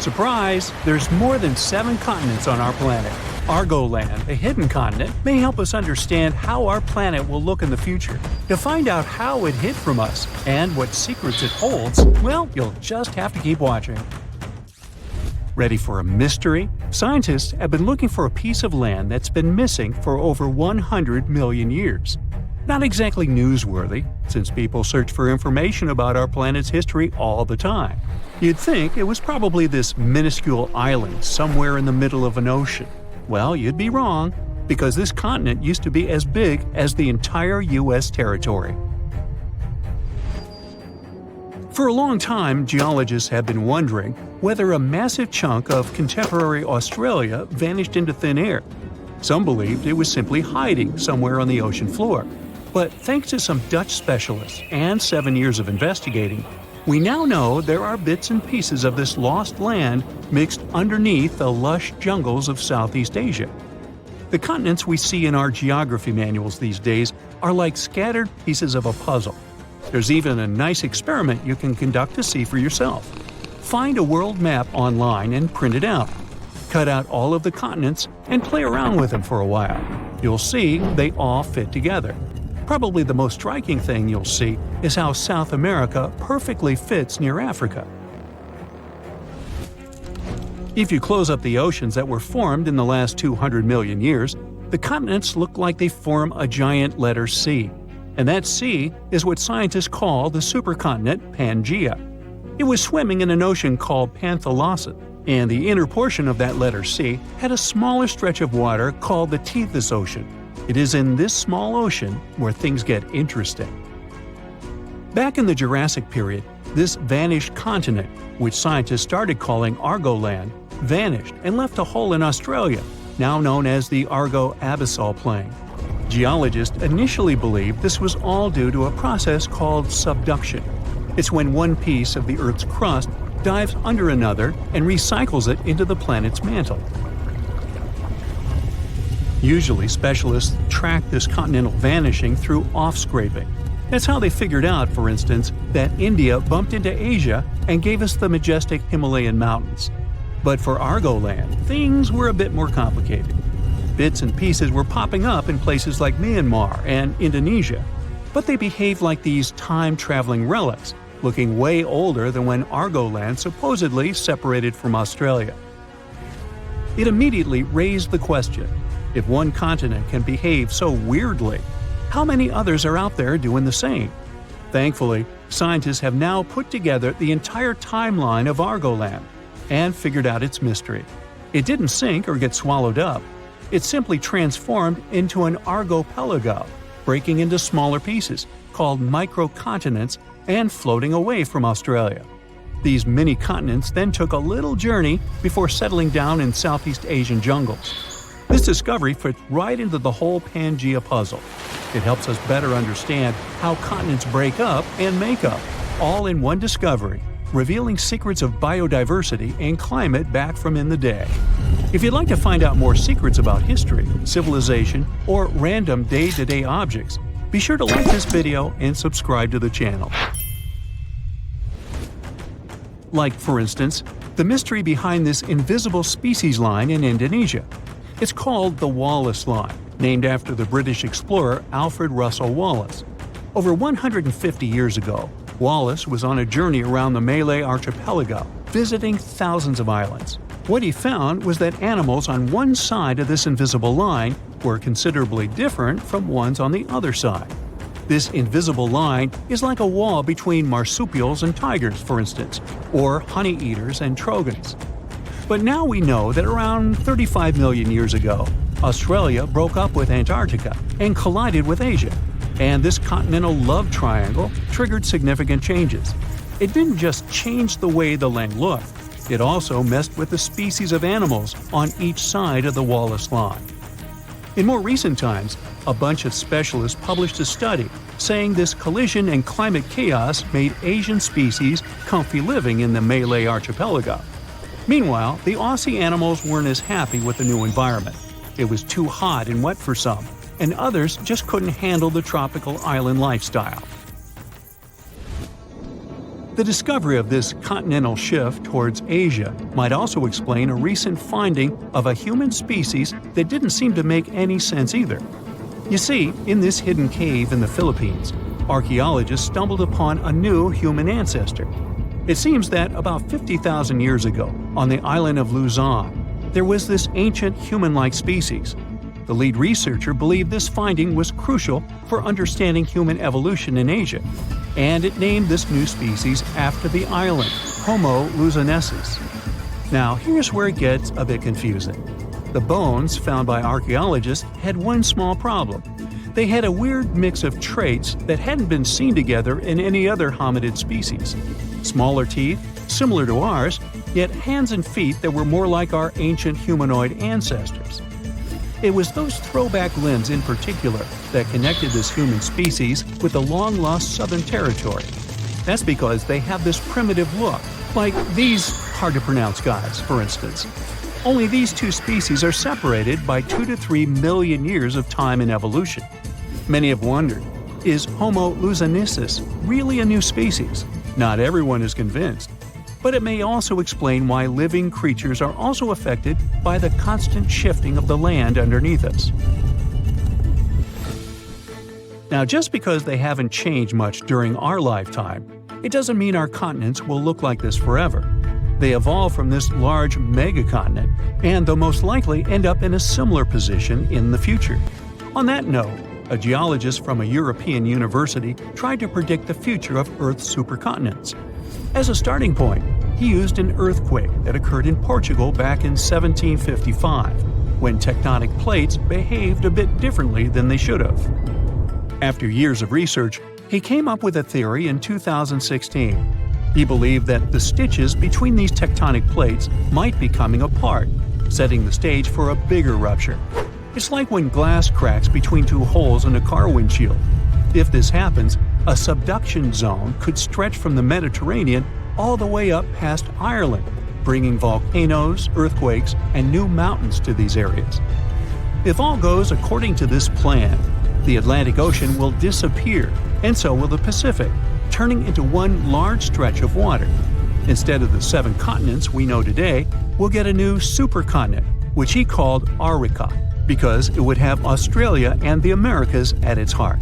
Surprise! There's more than 7 continents on our planet. Argoland, a hidden continent, may help us understand how our planet will look in the future. To find out how it hid from us and what secrets it holds, well, you'll just have to keep watching. Ready for a mystery? Scientists have been looking for a piece of land that's been missing for over 100 million years. Not exactly newsworthy, since people search for information about our planet's history all the time. You'd think it was probably this minuscule island somewhere in the middle of an ocean. Well, you'd be wrong, because this continent used to be as big as the entire U.S. territory. For a long time, geologists have been wondering whether a massive chunk of contemporary Australia vanished into thin air. Some believed it was simply hiding somewhere on the ocean floor. But thanks to some Dutch specialists and 7 years of investigating, we now know there are bits and pieces of this lost land mixed underneath the lush jungles of Southeast Asia. The continents we see in our geography manuals these days are like scattered pieces of a puzzle. There's even a nice experiment you can conduct to see for yourself. Find a world map online and print it out. Cut out all of the continents and play around with them for a while. You'll see they all fit together. Probably the most striking thing you'll see is how South America perfectly fits near Africa. If you close up the oceans that were formed in the last 200 million years, the continents look like they form a giant letter C. And that C is what scientists call the supercontinent Pangaea. It was swimming in an ocean called Panthalassa, and the inner portion of that letter C had a smaller stretch of water called the Tethys Ocean. It is in this small ocean where things get interesting. Back in the Jurassic period, this vanished continent, which scientists started calling Argoland, vanished and left a hole in Australia, now known as the Argo-Abyssal Plain. Geologists initially believed this was all due to a process called subduction. It's when one piece of the Earth's crust dives under another and recycles it into the planet's mantle. Usually, specialists track this continental vanishing through off-scraping. That's how they figured out, for instance, that India bumped into Asia and gave us the majestic Himalayan mountains. But for Argoland, things were a bit more complicated. Bits and pieces were popping up in places like Myanmar and Indonesia, but they behaved like these time-traveling relics, looking way older than when Argoland supposedly separated from Australia. It immediately raised the question: if one continent can behave so weirdly, how many others are out there doing the same? Thankfully, scientists have now put together the entire timeline of Argoland and figured out its mystery. It didn't sink or get swallowed up. It simply transformed into an archipelago, breaking into smaller pieces, called microcontinents, and floating away from Australia. These mini-continents then took a little journey before settling down in Southeast Asian jungles. This discovery fits right into the whole Pangaea puzzle. It helps us better understand how continents break up and make up, all in one discovery, revealing secrets of biodiversity and climate back from in the day. If you'd like to find out more secrets about history, civilization, or random day-to-day objects, be sure to like this video and subscribe to the channel. Like, for instance, the mystery behind this invisible species line in Indonesia. It's called the Wallace Line, named after the British explorer Alfred Russel Wallace. Over 150 years ago, Wallace was on a journey around the Malay archipelago, visiting thousands of islands. What he found was that animals on one side of this invisible line were considerably different from ones on the other side. This invisible line is like a wall between marsupials and tigers, for instance, or honey-eaters and trogons. But now we know that around 35 million years ago, Australia broke up with Antarctica and collided with Asia, and this continental love triangle triggered significant changes. It didn't just change the way the land looked, it also messed with the species of animals on each side of the Wallace Line. In more recent times, a bunch of specialists published a study saying this collision and climate chaos made Asian species comfy living in the Malay archipelago. Meanwhile, the Aussie animals weren't as happy with the new environment. It was too hot and wet for some, and others just couldn't handle the tropical island lifestyle. The discovery of this continental shift towards Asia might also explain a recent finding of a human species that didn't seem to make any sense either. You see, in this hidden cave in the Philippines, archaeologists stumbled upon a new human ancestor. It seems that about 50,000 years ago, on the island of Luzon, there was this ancient human-like species. The lead researcher believed this finding was crucial for understanding human evolution in Asia, and it named this new species after the island, Homo luzonensis. Now, here's where it gets a bit confusing. The bones found by archaeologists had one small problem. They had a weird mix of traits that hadn't been seen together in any other hominid species. Smaller teeth, similar to ours, yet hands and feet that were more like our ancient humanoid ancestors. It was those throwback limbs in particular that connected this human species with the long-lost Southern Territory. That's because they have this primitive look, like these hard-to-pronounce guys, for instance. Only these two species are separated by 2 to 3 million years of time in evolution. Many have wondered, is Homo luzonensis really a new species? Not everyone is convinced. But it may also explain why living creatures are also affected by the constant shifting of the land underneath us. Now, just because they haven't changed much during our lifetime, it doesn't mean our continents will look like this forever. They evolved from this large megacontinent, and they'll most likely end up in a similar position in the future. On that note, a geologist from a European university tried to predict the future of Earth's supercontinents. As a starting point, he used an earthquake that occurred in Portugal back in 1755, when tectonic plates behaved a bit differently than they should have. After years of research, he came up with a theory in 2016. He believed that the stitches between these tectonic plates might be coming apart, setting the stage for a bigger rupture. It's like when glass cracks between two holes in a car windshield. If this happens, a subduction zone could stretch from the Mediterranean all the way up past Ireland, bringing volcanoes, earthquakes, and new mountains to these areas. If all goes according to this plan, the Atlantic Ocean will disappear, and so will the Pacific, turning into one large stretch of water. Instead of the 7 continents we know today, we'll get a new supercontinent, which he called Arica, because it would have Australia and the Americas at its heart.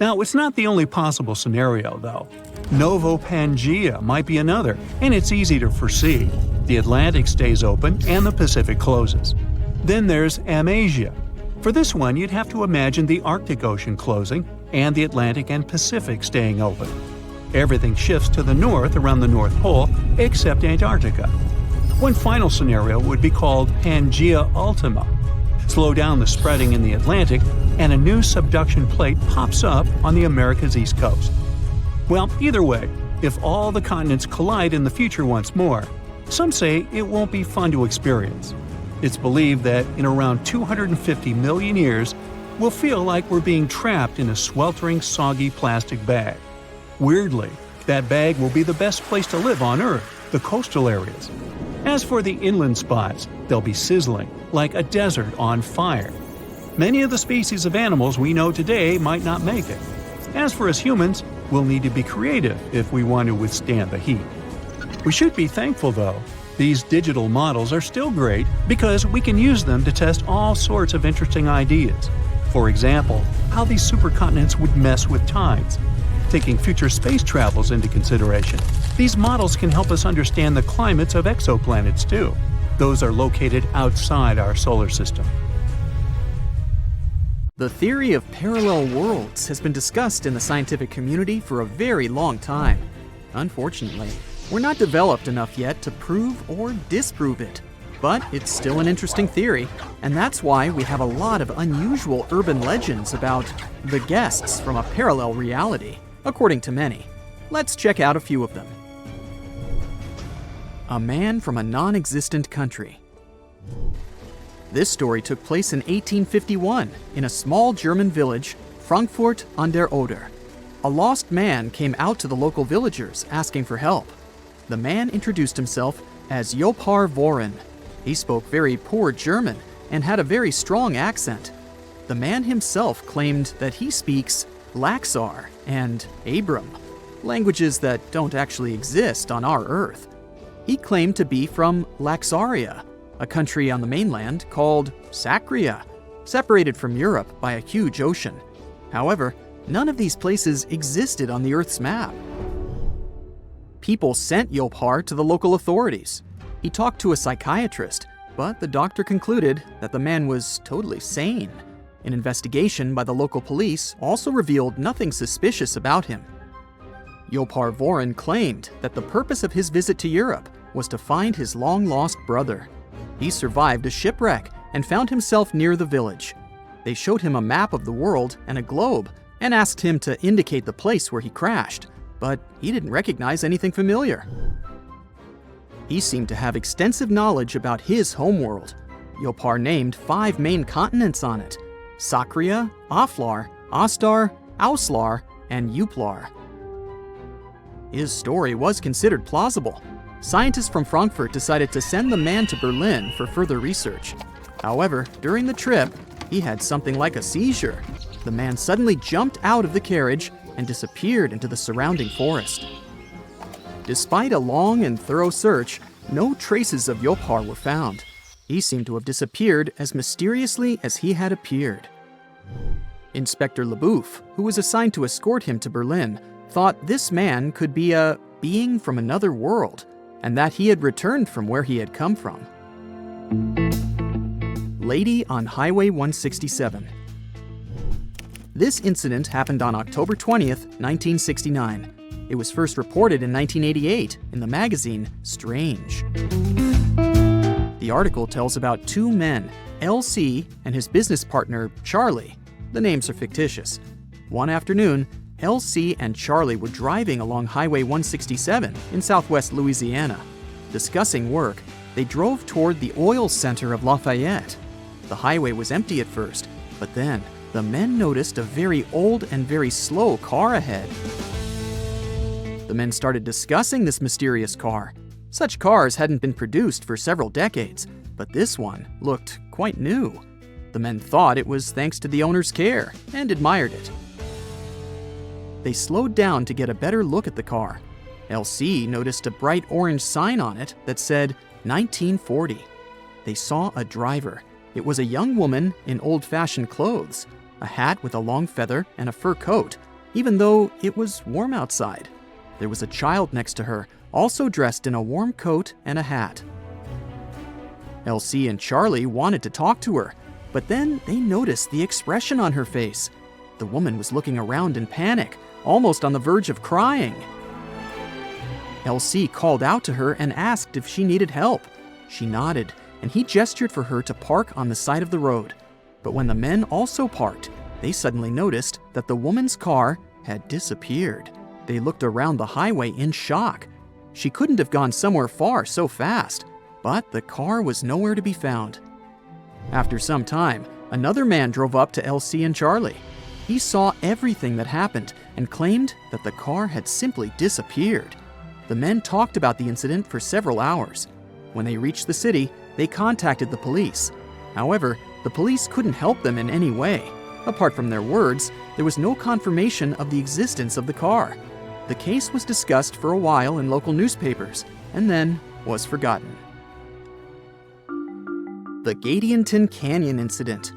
Now, it's not the only possible scenario, though. Novo Pangea might be another, and it's easy to foresee. The Atlantic stays open and the Pacific closes. Then there's Amasia. For this one, you'd have to imagine the Arctic Ocean closing and the Atlantic and Pacific staying open. Everything shifts to the north around the North Pole, except Antarctica. One final scenario would be called Pangea Ultima. Slow down the spreading in the Atlantic, and a new subduction plate pops up on the America's east coast. Well, either way, if all the continents collide in the future once more, some say it won't be fun to experience. It's believed that in around 250 million years, we'll feel like we're being trapped in a sweltering, soggy plastic bag. Weirdly, that bag will be the best place to live on Earth, the coastal areas. As for the inland spots, they'll be sizzling, like a desert on fire. Many of the species of animals we know today might not make it. As for us humans, we'll need to be creative if we want to withstand the heat. We should be thankful, though. These digital models are still great because we can use them to test all sorts of interesting ideas. For example, how these supercontinents would mess with tides. Taking future space travels into consideration, these models can help us understand the climates of exoplanets too. Those are located outside our solar system. The theory of parallel worlds has been discussed in the scientific community for a very long time. Unfortunately, we're not developed enough yet to prove or disprove it. But it's still an interesting theory, and that's why we have a lot of unusual urban legends about the guests from a parallel reality, according to many. Let's check out a few of them. A man from a non-existent country. This story took place in 1851 in a small German village, Frankfurt an der Oder. A lost man came out to the local villagers asking for help. The man introduced himself as Jopar Voren. He spoke very poor German and had a very strong accent. The man himself claimed that he speaks Laxar and Abram. languages that don't actually exist on our Earth. He claimed to be from Laxaria, a country on the mainland called Sacria, separated from Europe by a huge ocean. However, none of these places existed on the Earth's map. People sent Yopar to the local authorities. He talked to a psychiatrist, but the doctor concluded that the man was totally sane. An investigation by the local police also revealed nothing suspicious about him. Yopar Vorin claimed that the purpose of his visit to Europe was to find his long-lost brother. He survived a shipwreck and found himself near the village. They showed him a map of the world and a globe and asked him to indicate the place where he crashed, but he didn't recognize anything familiar. He seemed to have extensive knowledge about his homeworld. Yopar named 5 main continents on it: Sacria, Aflar, Astar, Auslar, and Uplar. His story was considered plausible. Scientists from Frankfurt decided to send the man to Berlin for further research. However, during the trip, he had something like a seizure. The man suddenly jumped out of the carriage and disappeared into the surrounding forest. Despite a long and thorough search, no traces of Yopar were found. He seemed to have disappeared as mysteriously as he had appeared. Inspector Leboeuf, who was assigned to escort him to Berlin, thought this man could be a being from another world, and that he had returned from where he had come from. Lady on Highway 167. This incident happened on October 20th, 1969. It was first reported in 1988 in the magazine Strange. The article tells about 2 men, LC and his business partner, Charlie. The names are fictitious. One afternoon, LC and Charlie were driving along Highway 167 in southwest Louisiana. Discussing work, they drove toward the oil center of Lafayette. The highway was empty at first, but then the men noticed a very old and very slow car ahead. The men started discussing this mysterious car. Such cars hadn't been produced for several decades, but this one looked quite new. The men thought it was thanks to the owner's care and admired it. They slowed down to get a better look at the car. LC noticed a bright orange sign on it that said 1940. They saw a driver. It was a young woman in old-fashioned clothes, a hat with a long feather and a fur coat, even though it was warm outside. There was a child next to her, also dressed in a warm coat and a hat. LC and Charlie wanted to talk to her, but then they noticed the expression on her face. The woman was looking around in panic, almost on the verge of crying. LC called out to her and asked if she needed help. She nodded, and he gestured for her to park on the side of the road. But when the men also parked, they suddenly noticed that the woman's car had disappeared. They looked around the highway in shock. She couldn't have gone somewhere far so fast, but the car was nowhere to be found. After some time, another man drove up to LC and Charlie. He saw everything that happened and claimed that the car had simply disappeared. The men talked about the incident for several hours. When they reached the city, they contacted the police. However, the police couldn't help them in any way. Apart from their words, there was no confirmation of the existence of the car. The case was discussed for a while in local newspapers, and then was forgotten. The Gadianton Canyon Incident.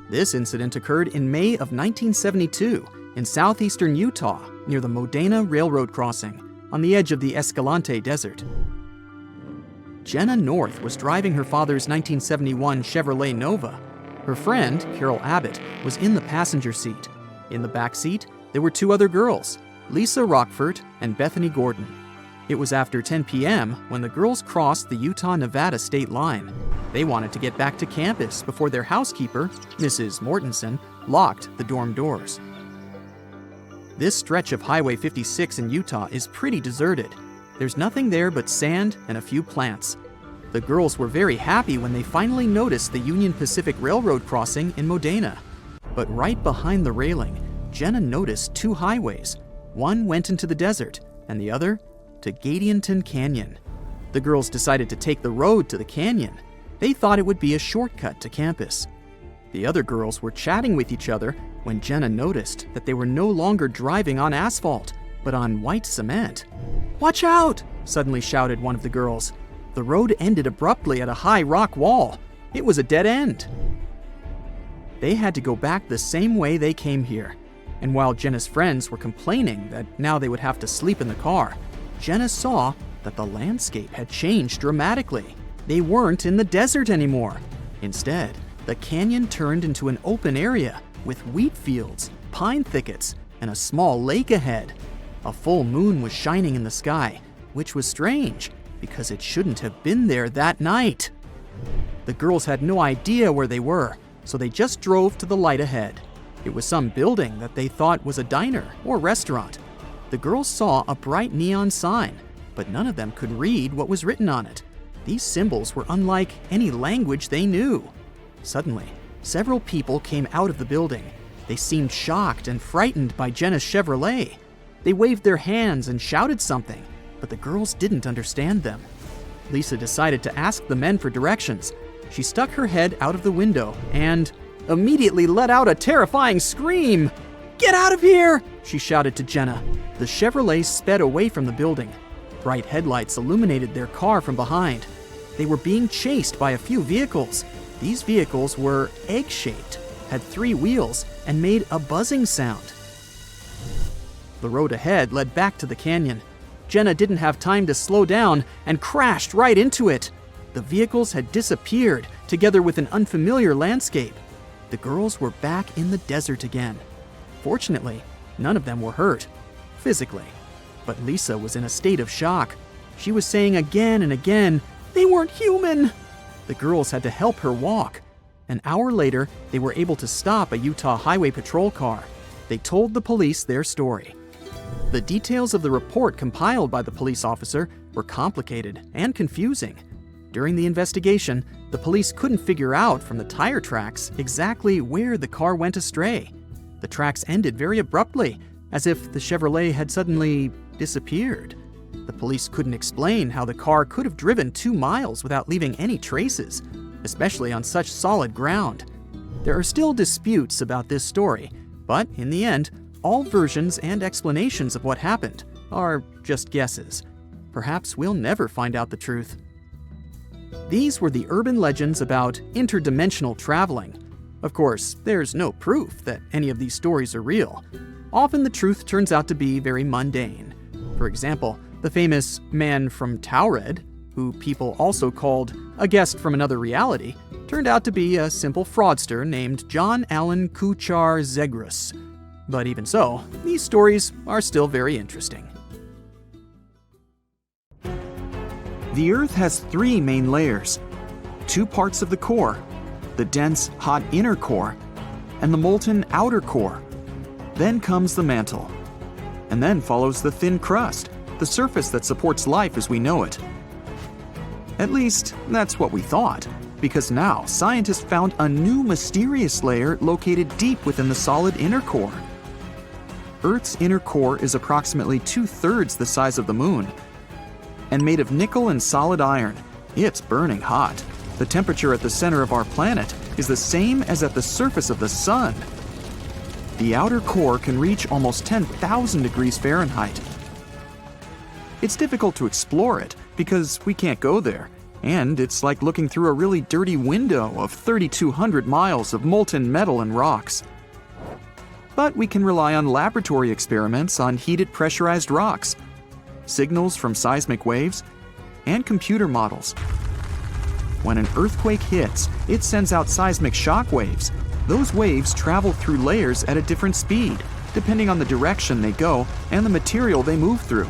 This incident occurred in May of 1972 in southeastern Utah near the Modena Railroad crossing on the edge of the Escalante Desert. Jenna North was driving her father's 1971 Chevrolet Nova. Her friend, Carol Abbott, was in the passenger seat. In the back seat, there were 2 other girls, Lisa Rockford and Bethany Gordon. It was after 10 p.m. when the girls crossed the Utah-Nevada state line. They wanted to get back to campus before their housekeeper, Mrs. Mortensen, locked the dorm doors. This stretch of Highway 56 in Utah is pretty deserted. There's nothing there but sand and a few plants. The girls were very happy when they finally noticed the Union Pacific Railroad crossing in Modena. But right behind the railing, Jenna noticed 2 highways. One went into the desert, and the other to Gadianton Canyon. The girls decided to take the road to the canyon. They thought it would be a shortcut to campus. The other girls were chatting with each other when Jenna noticed that they were no longer driving on asphalt, but on white cement. "Watch out!" suddenly shouted one of the girls. The road ended abruptly at a high rock wall. It was a dead end. They had to go back the same way they came here. And while Jenna's friends were complaining that now they would have to sleep in the car, Jenna saw that the landscape had changed dramatically. They weren't in the desert anymore. Instead, the canyon turned into an open area with wheat fields, pine thickets, and a small lake ahead. A full moon was shining in the sky, which was strange because it shouldn't have been there that night. The girls had no idea where they were, so they just drove to the light ahead. It was some building that they thought was a diner or restaurant. The girls saw a bright neon sign, but none of them could read what was written on it. These symbols were unlike any language they knew. Suddenly, several people came out of the building. They seemed shocked and frightened by Jenna's Chevrolet. They waved their hands and shouted something, but the girls didn't understand them. Lisa decided to ask the men for directions. She stuck her head out of the window and immediately let out a terrifying scream. "Get out of here!" she shouted to Jenna. The Chevrolet sped away from the building. Bright headlights illuminated their car from behind. They were being chased by a few vehicles. These vehicles were egg-shaped, had 3 wheels, and made a buzzing sound. The road ahead led back to the canyon. Jenna didn't have time to slow down and crashed right into it. The vehicles had disappeared, together with an unfamiliar landscape. The girls were back in the desert again. Fortunately, none of them were hurt, physically. But Lisa was in a state of shock. She was saying again and again, "They weren't human!" The girls had to help her walk. An hour later, they were able to stop a Utah Highway Patrol car. They told the police their story. The details of the report compiled by the police officer were complicated and confusing. During the investigation, the police couldn't figure out from the tire tracks exactly where the car went astray. The tracks ended very abruptly, as if the Chevrolet had suddenly disappeared. The police couldn't explain how the car could have driven 2 miles without leaving any traces, especially on such solid ground. There are still disputes about this story, but in the end, all versions and explanations of what happened are just guesses. Perhaps we'll never find out the truth. These were the urban legends about interdimensional traveling. Of course, there's no proof that any of these stories are real. Often the truth turns out to be very mundane. For example, the famous man from Taured, who people also called a guest from another reality, turned out to be a simple fraudster named John Allen Kuchar Zegrus. But even so, these stories are still very interesting. The Earth has 3 main layers: 2 parts of the core, the dense, hot inner core, and the molten outer core. Then comes the mantle. And then follows the thin crust, the surface that supports life as we know it. At least, that's what we thought, because now scientists found a new mysterious layer located deep within the solid inner core. Earth's inner core is approximately 2/3 the size of the moon. And made of nickel and solid iron, it's burning hot. The temperature at the center of our planet is the same as at the surface of the sun. The outer core can reach almost 10,000 degrees Fahrenheit. It's difficult to explore it because we can't go there, and it's like looking through a really dirty window of 3,200 miles of molten metal and rocks. But we can rely on laboratory experiments on heated pressurized rocks, signals from seismic waves, and computer models. When an earthquake hits, it sends out seismic shock waves. Those waves travel through layers at a different speed, depending on the direction they go and the material they move through.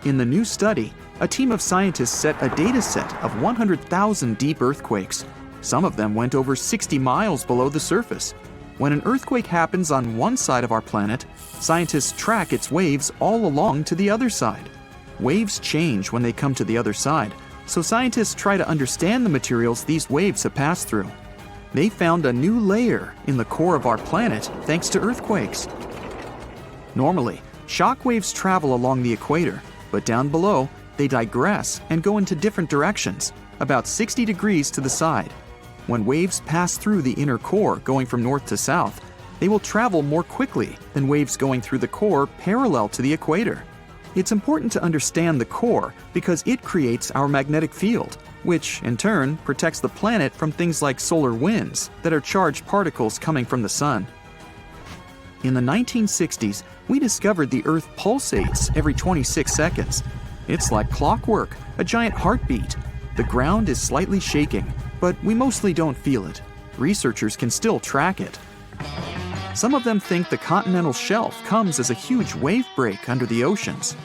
In the new study, a team of scientists set a data set of 100,000 deep earthquakes. Some of them went over 60 miles below the surface. When an earthquake happens on one side of our planet, scientists track its waves all along to the other side. Waves change when they come to the other side, so scientists try to understand the materials these waves have passed through. They found a new layer in the core of our planet thanks to earthquakes. Normally, shock waves travel along the equator, but down below, they digress and go into different directions, about 60 degrees to the side. When waves pass through the inner core going from north to south, they will travel more quickly than waves going through the core parallel to the equator. It's important to understand the core because it creates our magnetic field, which in turn protects the planet from things like solar winds that are charged particles coming from the sun. In the 1960s, we discovered the Earth pulsates every 26 seconds. It's like clockwork, a giant heartbeat. The ground is slightly shaking, but we mostly don't feel it. Researchers can still track it. Some of them think the continental shelf comes as a huge wave break under the oceans.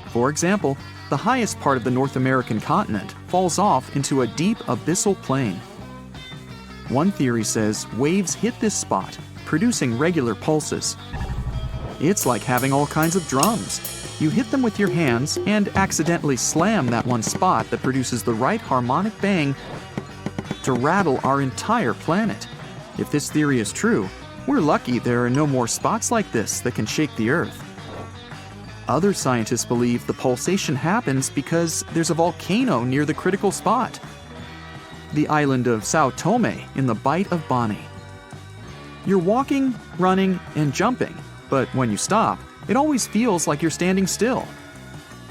For example, the highest part of the North American continent falls off into a deep abyssal plain. One theory says waves hit this spot, producing regular pulses. It's like having all kinds of drums. You hit them with your hands and accidentally slam that one spot that produces the right harmonic bang to rattle our entire planet. If this theory is true, we're lucky there are no more spots like this that can shake the Earth. Other scientists believe the pulsation happens because there's a volcano near the critical spot, the island of Sao Tome in the Bight of Boni. You're walking, running, and jumping, but when you stop, it always feels like you're standing still.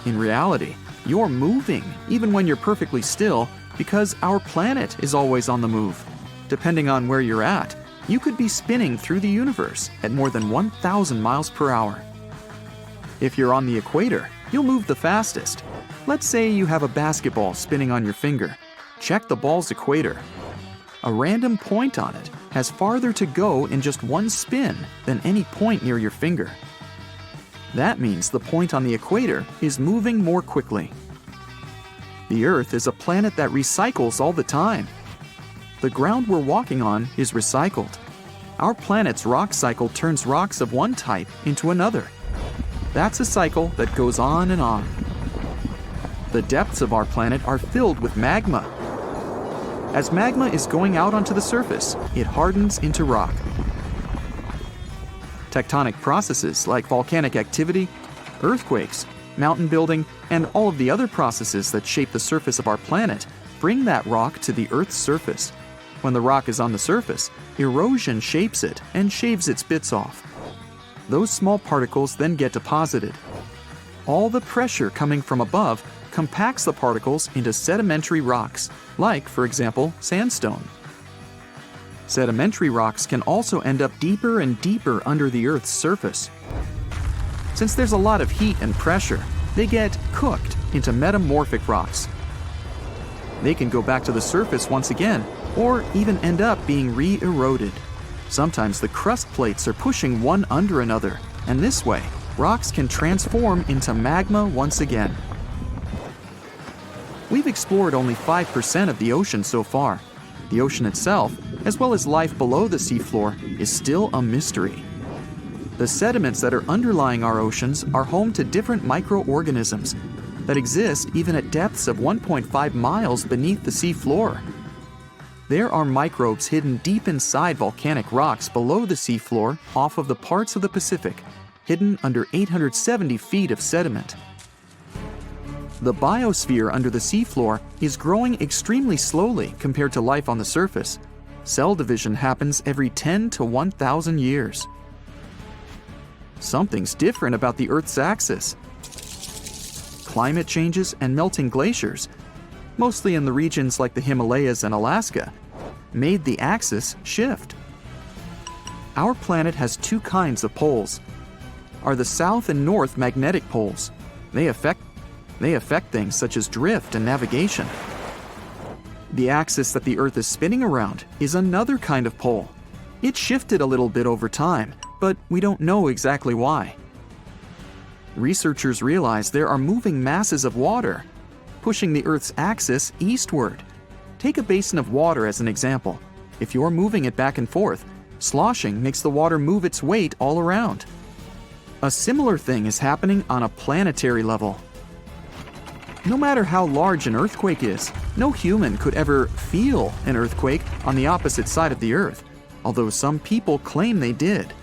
In reality, you're moving even when you're perfectly still because our planet is always on the move. Depending on where you're at, you could be spinning through the universe at more than 1,000 miles per hour. If you're on the equator, you'll move the fastest. Let's say you have a basketball spinning on your finger. Check the ball's equator. A random point on it has farther to go in just one spin than any point near your finger. That means the point on the equator is moving more quickly. The Earth is a planet that recycles all the time. The ground we're walking on is recycled. Our planet's rock cycle turns rocks of one type into another. That's a cycle that goes on and on. The depths of our planet are filled with magma. As magma is going out onto the surface, it hardens into rock. Tectonic processes like volcanic activity, earthquakes, mountain building, and all of the other processes that shape the surface of our planet bring that rock to the Earth's surface. When the rock is on the surface, erosion shapes it and shaves its bits off. Those small particles then get deposited. All the pressure coming from above compacts the particles into sedimentary rocks, like, for example, sandstone. Sedimentary rocks can also end up deeper and deeper under the Earth's surface. Since there's a lot of heat and pressure, they get cooked into metamorphic rocks. They can go back to the surface once again, or even end up being re-eroded. Sometimes the crust plates are pushing one under another, and this way, rocks can transform into magma once again. We've explored only 5% of the ocean so far. The ocean itself, as well as life below the seafloor, is still a mystery. The sediments that are underlying our oceans are home to different microorganisms that exist even at depths of 1.5 miles beneath the seafloor. There are microbes hidden deep inside volcanic rocks below the seafloor off of the parts of the Pacific, hidden under 870 feet of sediment. The biosphere under the seafloor is growing extremely slowly compared to life on the surface. Cell division happens every 10 to 1,000 years. Something's different about the Earth's axis. Climate changes and melting glaciers, mostly in the regions like the Himalayas and Alaska, made the axis shift. Our planet has two kinds of poles. Are the south and north magnetic poles. They affect things such as drift and navigation. The axis that the Earth is spinning around is another kind of pole. It shifted a little bit over time, but we don't know exactly why. Researchers realize there are moving masses of water, pushing the Earth's axis eastward. Take a basin of water as an example. If you're moving it back and forth, sloshing makes the water move its weight all around. A similar thing is happening on a planetary level. No matter how large an earthquake is, no human could ever feel an earthquake on the opposite side of the Earth, although some people claim they did.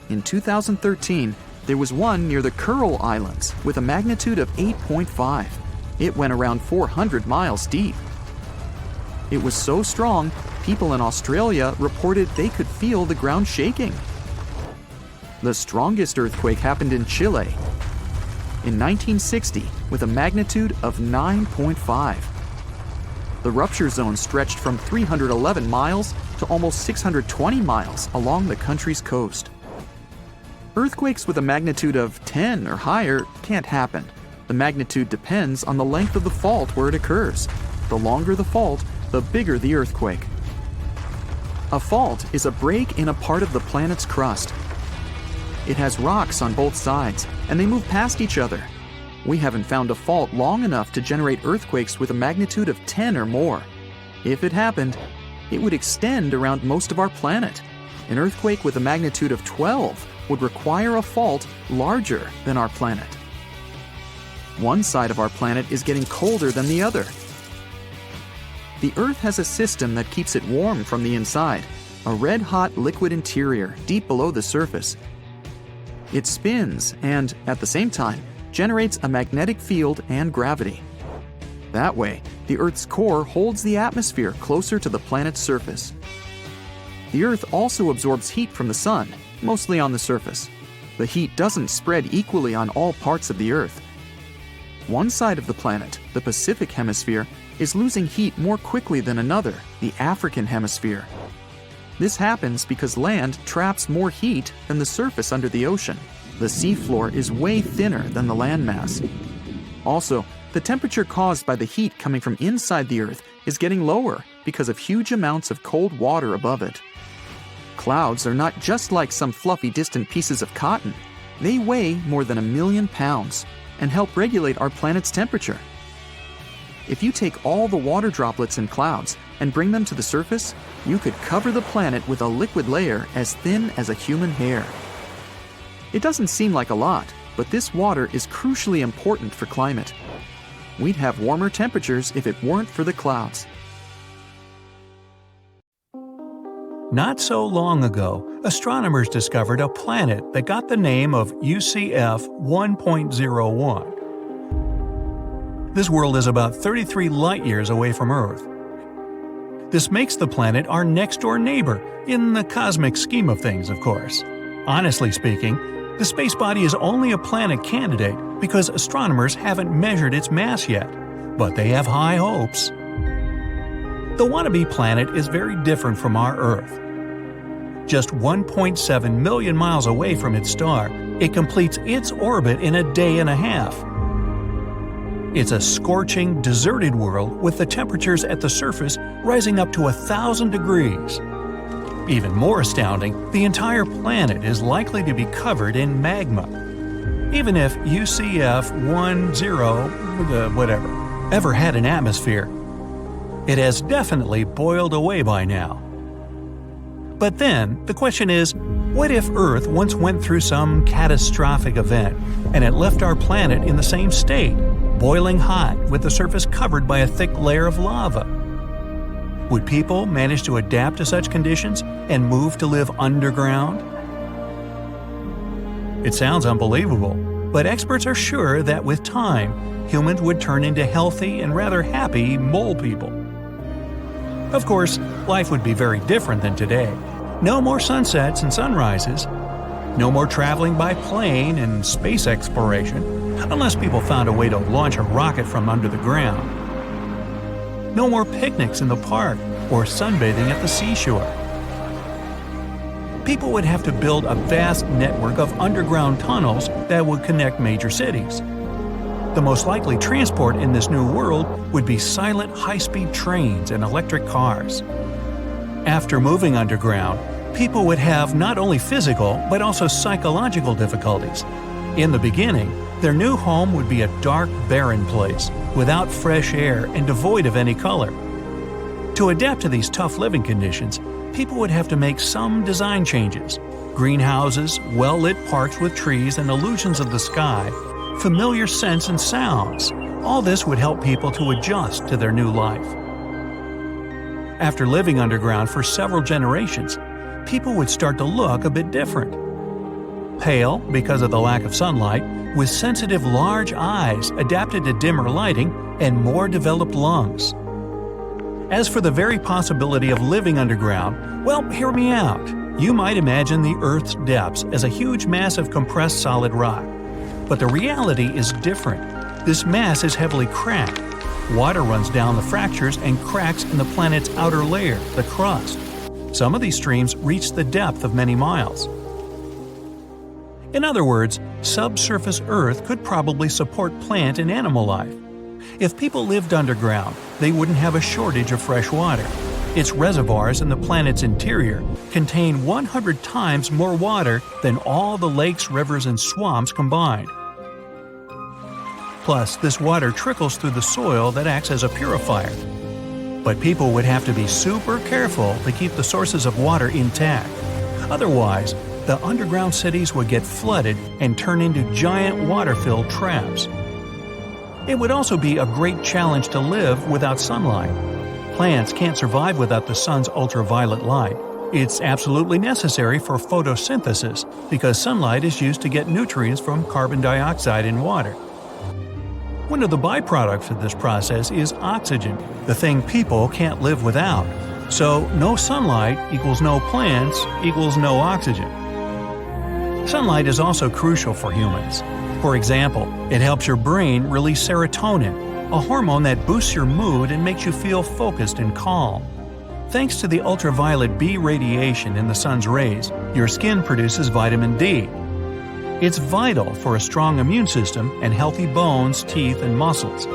In 2013, there was one near the Kuril Islands with a magnitude of 8.5. It went around 400 miles deep. It was so strong, people in Australia reported they could feel the ground shaking. The strongest earthquake happened in Chile in 1960 with a magnitude of 9.5. The rupture zone stretched from 311 miles to almost 620 miles along the country's coast. Earthquakes with a magnitude of 10 or higher can't happen. The magnitude depends on the length of the fault where it occurs. The longer the fault, the bigger the earthquake. A fault is a break in a part of the planet's crust. It has rocks on both sides, and they move past each other. We haven't found a fault long enough to generate earthquakes with a magnitude of 10 or more. If it happened, it would extend around most of our planet. An earthquake with a magnitude of 12 would require a fault larger than our planet. One side of our planet is getting colder than the other. The Earth has a system that keeps it warm from the inside, a red-hot liquid interior deep below the surface. It spins and, at the same time, generates a magnetic field and gravity. That way, the Earth's core holds the atmosphere closer to the planet's surface. The Earth also absorbs heat from the sun, mostly on the surface. The heat doesn't spread equally on all parts of the Earth. One side of the planet, the Pacific Hemisphere, is losing heat more quickly than another, the African Hemisphere. This happens because land traps more heat than the surface under the ocean. The seafloor is way thinner than the landmass. Also, the temperature caused by the heat coming from inside the Earth is getting lower because of huge amounts of cold water above it. Clouds are not just like some fluffy distant pieces of cotton. They weigh more than 1 million pounds and help regulate our planet's temperature. If you take all the water droplets in clouds and bring them to the surface, you could cover the planet with a liquid layer as thin as a human hair. It doesn't seem like a lot, but this water is crucially important for climate. We'd have warmer temperatures if it weren't for the clouds. Not so long ago, astronomers discovered a planet that got the name of UCF 1.01. This world is about 33 light-years away from Earth. This makes the planet our next-door neighbor, in the cosmic scheme of things, of course. Honestly speaking, the space body is only a planet candidate because astronomers haven't measured its mass yet, but they have high hopes. The wannabe planet is very different from our Earth. Just 1.7 million miles away from its star, it completes its orbit in a day and a half. It's a scorching, deserted world with the temperatures at the surface rising up to 1,000 degrees. Even more astounding, the entire planet is likely to be covered in magma. Even if UCF 10 ever had an atmosphere, it has definitely boiled away by now. But then, the question is, what if Earth once went through some catastrophic event and it left our planet in the same state, boiling hot with the surface covered by a thick layer of lava? Would people manage to adapt to such conditions and move to live underground? It sounds unbelievable, but experts are sure that with time, humans would turn into healthy and rather happy mole people. Of course, life would be very different than today. No more sunsets and sunrises. No more traveling by plane and space exploration, unless people found a way to launch a rocket from under the ground. No more picnics in the park or sunbathing at the seashore. People would have to build a vast network of underground tunnels that would connect major cities. The most likely transport in this new world would be silent high-speed trains and electric cars. After moving underground, people would have not only physical but also psychological difficulties. In the beginning, their new home would be a dark, barren place, without fresh air and devoid of any color. To adapt to these tough living conditions, people would have to make some design changes. Greenhouses, well-lit parks with trees and illusions of the sky, familiar scents and sounds. All this would help people to adjust to their new life. After living underground for several generations, people would start to look a bit different. Pale because of the lack of sunlight, with sensitive large eyes adapted to dimmer lighting and more developed lungs. As for the very possibility of living underground, well, hear me out. You might imagine the Earth's depths as a huge mass of compressed solid rock. But the reality is different. This mass is heavily cracked. Water runs down the fractures and cracks in the planet's outer layer, the crust. Some of these streams reach the depth of many miles. In other words, subsurface Earth could probably support plant and animal life. If people lived underground, they wouldn't have a shortage of fresh water. Its reservoirs in the planet's interior contain 100 times more water than all the lakes, rivers, and swamps combined. Plus, this water trickles through the soil that acts as a purifier. But people would have to be super careful to keep the sources of water intact. Otherwise, the underground cities would get flooded and turn into giant water-filled traps. It would also be a great challenge to live without sunlight. Plants can't survive without the sun's ultraviolet light. It's absolutely necessary for photosynthesis because sunlight is used to get nutrients from carbon dioxide in water. One of the byproducts of this process is oxygen, the thing people can't live without. So, no sunlight equals no plants equals no oxygen. Sunlight is also crucial for humans. For example, it helps your brain release serotonin, a hormone that boosts your mood and makes you feel focused and calm. Thanks to the ultraviolet B radiation in the sun's rays, your skin produces vitamin D. It's vital for a strong immune system and healthy bones, teeth, and muscles.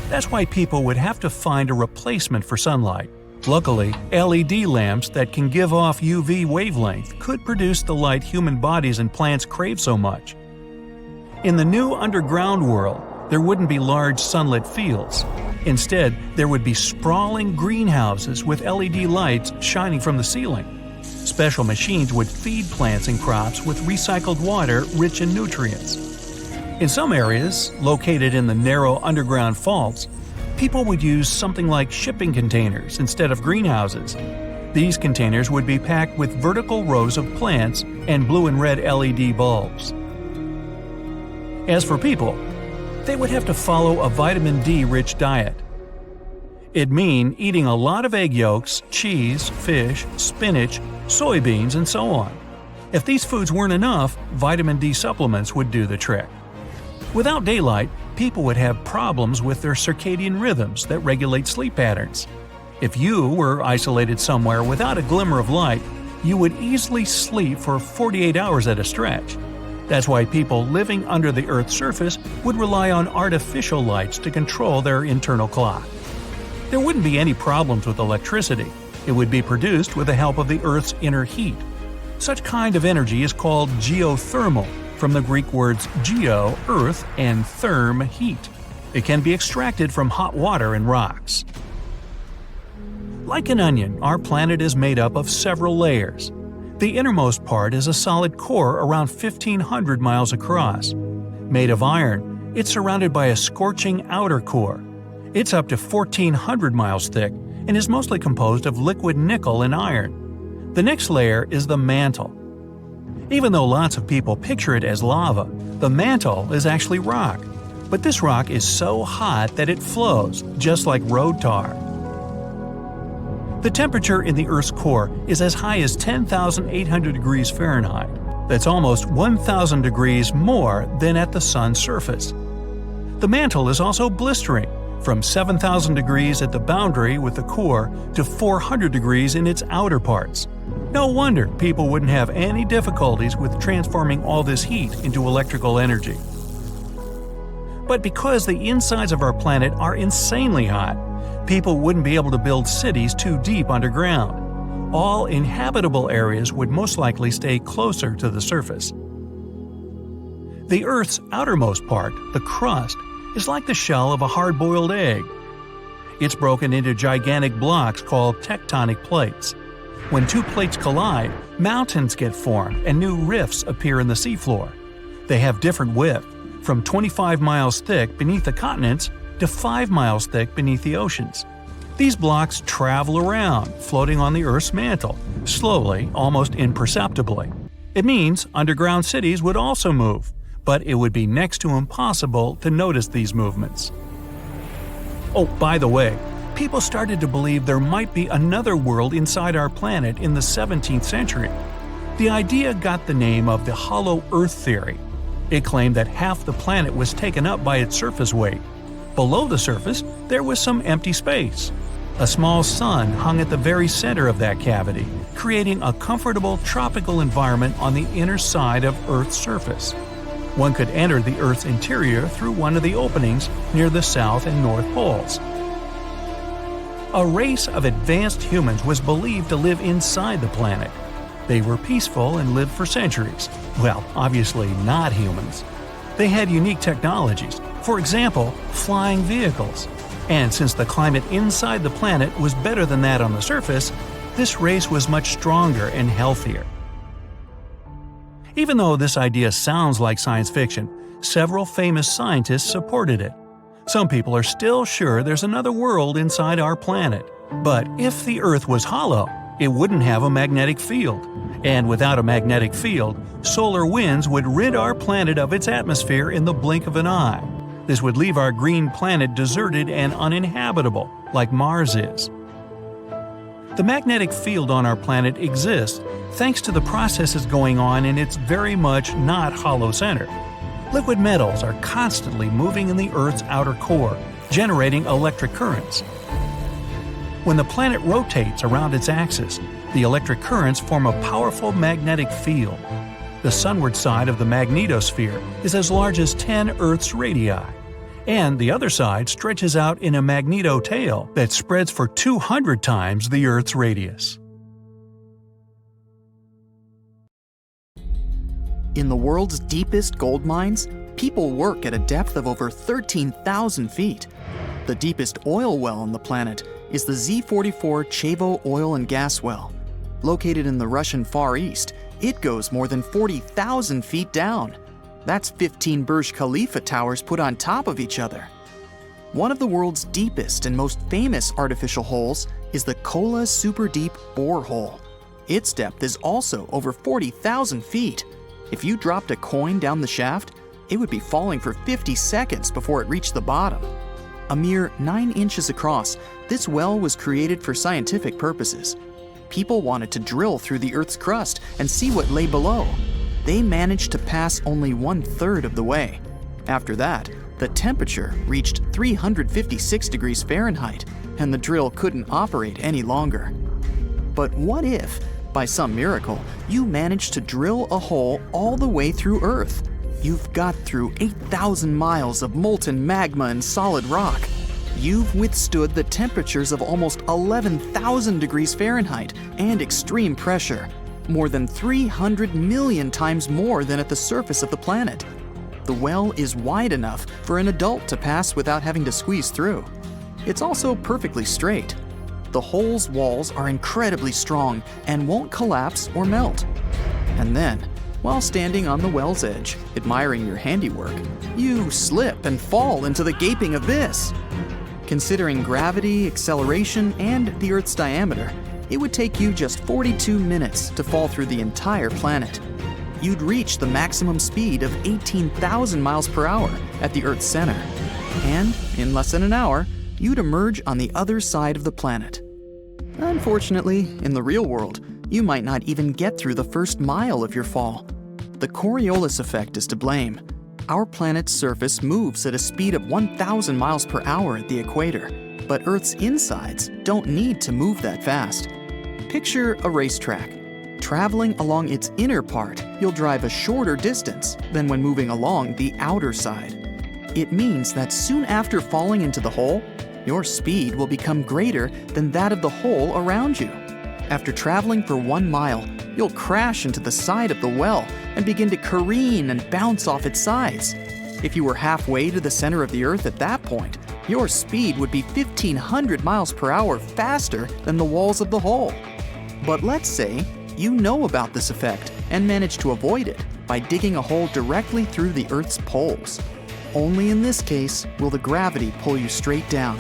That's why people would have to find a replacement for sunlight. Luckily, LED lamps that can give off UV wavelength could produce the light human bodies and plants crave so much. In the new underground world, there wouldn't be large sunlit fields. Instead, there would be sprawling greenhouses with LED lights shining from the ceiling. Special machines would feed plants and crops with recycled water rich in nutrients. In some areas, located in the narrow underground faults, people would use something like shipping containers instead of greenhouses. These containers would be packed with vertical rows of plants and blue and red LED bulbs. As for people, they would have to follow a vitamin D-rich diet. It'd mean eating a lot of egg yolks, cheese, fish, spinach, soybeans, and so on. If these foods weren't enough, vitamin D supplements would do the trick. Without daylight, people would have problems with their circadian rhythms that regulate sleep patterns. If you were isolated somewhere without a glimmer of light, you would easily sleep for 48 hours at a stretch. That's why people living under the Earth's surface would rely on artificial lights to control their internal clock. There wouldn't be any problems with electricity. It would be produced with the help of the Earth's inner heat. Such kind of energy is called geothermal, from the Greek words geo, earth, and therm, heat. It can be extracted from hot water and rocks. Like an onion, our planet is made up of several layers. The innermost part is a solid core around 1,500 miles across. Made of iron, it's surrounded by a scorching outer core. It's up to 1,400 miles thick and is mostly composed of liquid nickel and iron. The next layer is the mantle. Even though lots of people picture it as lava, the mantle is actually rock. But this rock is so hot that it flows, just like road tar. The temperature in the Earth's core is as high as 10,800 degrees Fahrenheit. That's almost 1,000 degrees more than at the sun's surface. The mantle is also blistering, from 7,000 degrees at the boundary with the core to 400 degrees in its outer parts. No wonder people wouldn't have any difficulties with transforming all this heat into electrical energy. But because the insides of our planet are insanely hot, people wouldn't be able to build cities too deep underground. All inhabitable areas would most likely stay closer to the surface. The Earth's outermost part, the crust, is like the shell of a hard-boiled egg. It's broken into gigantic blocks called tectonic plates. When two plates collide, mountains get formed and new rifts appear in the seafloor. They have different width, from 25 miles thick beneath the continents to 5 miles thick beneath the oceans. These blocks travel around, floating on the Earth's mantle, slowly, almost imperceptibly. It means underground cities would also move, but it would be next to impossible to notice these movements. Oh, by the way, people started to believe there might be another world inside our planet in the 17th century. The idea got the name of the hollow Earth theory. It claimed that half the planet was taken up by its surface weight. Below the surface, there was some empty space. A small sun hung at the very center of that cavity, creating a comfortable tropical environment on the inner side of Earth's surface. One could enter the Earth's interior through one of the openings near the south and north poles. A race of advanced humans was believed to live inside the planet. They were peaceful and lived for centuries. Well, obviously not humans. They had unique technologies, for example, flying vehicles. And since the climate inside the planet was better than that on the surface, this race was much stronger and healthier. Even though this idea sounds like science fiction, several famous scientists supported it. Some people are still sure there's another world inside our planet. But if the Earth was hollow, it wouldn't have a magnetic field. And without a magnetic field, solar winds would rid our planet of its atmosphere in the blink of an eye. This would leave our green planet deserted and uninhabitable, like Mars is. The magnetic field on our planet exists thanks to the processes going on in its very much not hollow center. Liquid metals are constantly moving in the Earth's outer core, generating electric currents. When the planet rotates around its axis, the electric currents form a powerful magnetic field. The sunward side of the magnetosphere is as large as 10 Earth's radii, and the other side stretches out in a magnetotail that spreads for 200 times the Earth's radius. In the world's deepest gold mines, people work at a depth of over 13,000 feet. The deepest oil well on the planet is the Z44 Chavo oil and gas well. Located in the Russian Far East, it goes more than 40,000 feet down. That's 15 Burj Khalifa towers put on top of each other. One of the world's deepest and most famous artificial holes is the Kola Super Deep Borehole. Its depth is also over 40,000 feet. If you dropped a coin down the shaft, it would be falling for 50 seconds before it reached the bottom. A mere 9 inches across, this well was created for scientific purposes. People wanted to drill through the Earth's crust and see what lay below. They managed to pass only 1/3 of the way. After that, the temperature reached 356 degrees Fahrenheit, and the drill couldn't operate any longer. But what if, by some miracle, you managed to drill a hole all the way through Earth? You've got through 8,000 miles of molten magma and solid rock. You've withstood the temperatures of almost 11,000 degrees Fahrenheit and extreme pressure, more than 300 million times more than at the surface of the planet. The well is wide enough for an adult to pass without having to squeeze through. It's also perfectly straight. The hole's walls are incredibly strong and won't collapse or melt. And then, while standing on the well's edge, admiring your handiwork, you slip and fall into the gaping abyss. Considering gravity, acceleration, and the Earth's diameter, it would take you just 42 minutes to fall through the entire planet. You'd reach the maximum speed of 18,000 miles per hour at the Earth's center. And in less than an hour, you'd emerge on the other side of the planet. Unfortunately, in the real world, you might not even get through the first mile of your fall. The Coriolis effect is to blame. Our planet's surface moves at a speed of 1,000 miles per hour at the equator, but Earth's insides don't need to move that fast. Picture a racetrack. Traveling along its inner part, you'll drive a shorter distance than when moving along the outer side. It means that soon after falling into the hole, your speed will become greater than that of the hole around you. After traveling for 1 mile, you'll crash into the side of the well and begin to careen and bounce off its sides. If you were halfway to the center of the Earth at that point, your speed would be 1,500 miles per hour faster than the walls of the hole. But let's say you know about this effect and manage to avoid it by digging a hole directly through the Earth's poles. Only in this case will the gravity pull you straight down.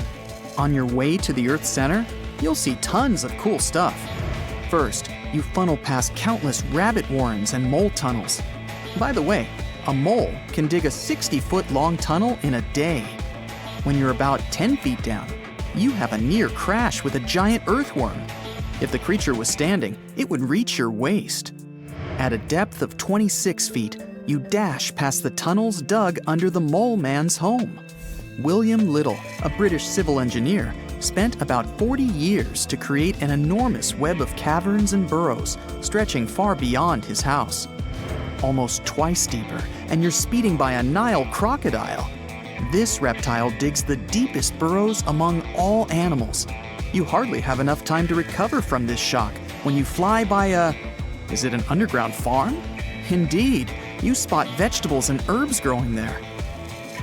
On your way to the Earth's center, you'll see tons of cool stuff. First, you funnel past countless rabbit warrens and mole tunnels. By the way, a mole can dig a 60-foot long tunnel in a day. When you're about 10 feet down, you have a near crash with a giant earthworm. If the creature was standing, it would reach your waist. At a depth of 26 feet, you dash past the tunnels dug under the Mole Man's home. William Little, a British civil engineer, spent about 40 years to create an enormous web of caverns and burrows stretching far beyond his house. Almost twice deeper, and you're speeding by a Nile crocodile. This reptile digs the deepest burrows among all animals. You hardly have enough time to recover from this shock when you fly by is it an underground farm? Indeed, you spot vegetables and herbs growing there.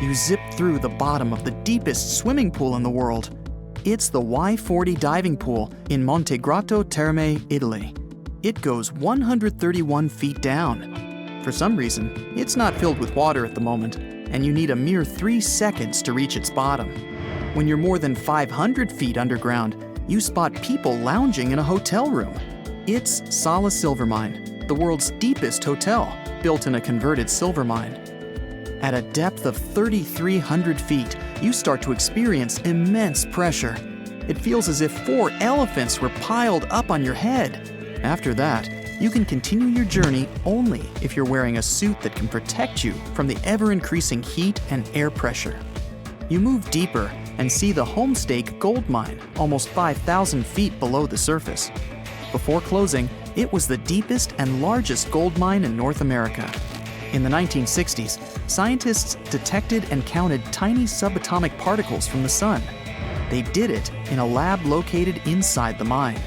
You zip through the bottom of the deepest swimming pool in the world. It's the Y40 diving pool in Montegrotto Terme, Italy. It goes 131 feet down. For some reason, it's not filled with water at the moment, and you need a mere 3 seconds to reach its bottom. When you're more than 500 feet underground, you spot people lounging in a hotel room. It's Sala Silver Mine, the world's deepest hotel, built in a converted silver mine. At a depth of 3,300 feet, you start to experience immense pressure. It feels as if 4 elephants were piled up on your head. After that, you can continue your journey only if you're wearing a suit that can protect you from the ever-increasing heat and air pressure. You move deeper and see the Homestake gold mine, almost 5,000 feet below the surface. Before closing, it was the deepest and largest gold mine in North America. In the 1960s, scientists detected and counted tiny subatomic particles from the sun. They did it in a lab located inside the mine.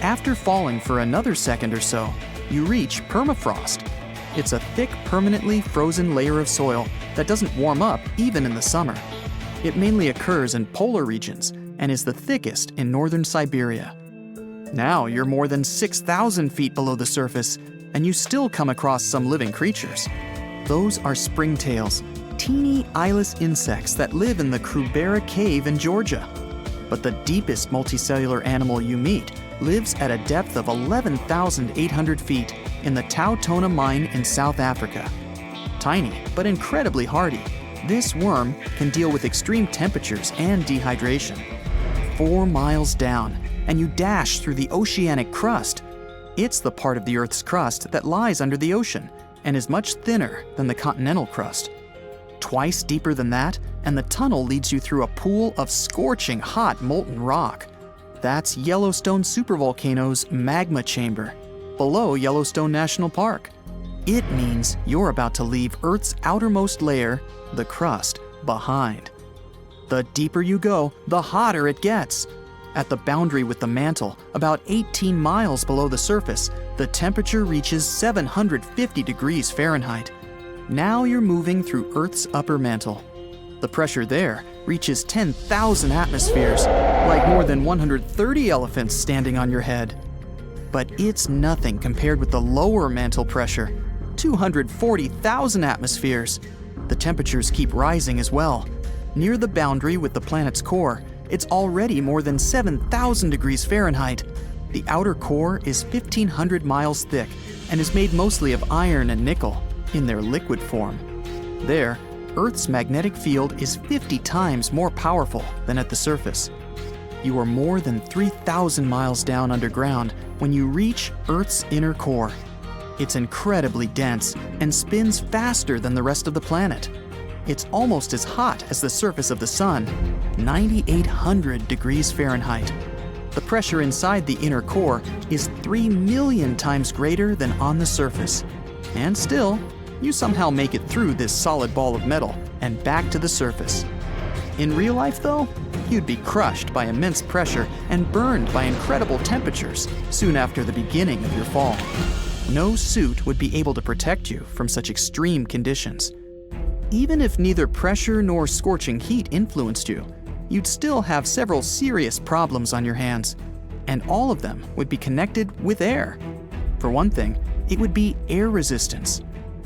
After falling for another second or so, you reach permafrost. It's a thick, permanently frozen layer of soil that doesn't warm up even in the summer. It mainly occurs in polar regions and is the thickest in northern Siberia. Now you're more than 6,000 feet below the surface, and you still come across some living creatures. Those are springtails, teeny eyeless insects that live in the Krubera Cave in Georgia. But the deepest multicellular animal you meet lives at a depth of 11,800 feet in the Tautona mine in South Africa. Tiny, but incredibly hardy, this worm can deal with extreme temperatures and dehydration. 4 miles down, and you dash through the oceanic crust. It's the part of the Earth's crust that lies under the ocean and is much thinner than the continental crust. Twice deeper than that, and the tunnel leads you through a pool of scorching hot molten rock. That's Yellowstone supervolcano's magma chamber, below Yellowstone National Park. It means you're about to leave Earth's outermost layer, the crust, behind. The deeper you go, the hotter it gets. At the boundary with the mantle, about 18 miles below the surface, the temperature reaches 750 degrees Fahrenheit. Now you're moving through Earth's upper mantle. The pressure there reaches 10,000 atmospheres, like more than 130 elephants standing on your head. But it's nothing compared with the lower mantle pressure, 240,000 atmospheres. The temperatures keep rising as well. Near the boundary with the planet's core, it's already more than 7,000 degrees Fahrenheit. The outer core is 1,500 miles thick and is made mostly of iron and nickel in their liquid form. There, Earth's magnetic field is 50 times more powerful than at the surface. You are more than 3,000 miles down underground when you reach Earth's inner core. It's incredibly dense and spins faster than the rest of the planet. It's almost as hot as the surface of the sun, 9,800 degrees Fahrenheit. The pressure inside the inner core is 3 million times greater than on the surface. And still, you somehow make it through this solid ball of metal and back to the surface. In real life, though, you'd be crushed by immense pressure and burned by incredible temperatures soon after the beginning of your fall. No suit would be able to protect you from such extreme conditions. Even if neither pressure nor scorching heat influenced you, you'd still have several serious problems on your hands, and all of them would be connected with air. For one thing, it would be air resistance.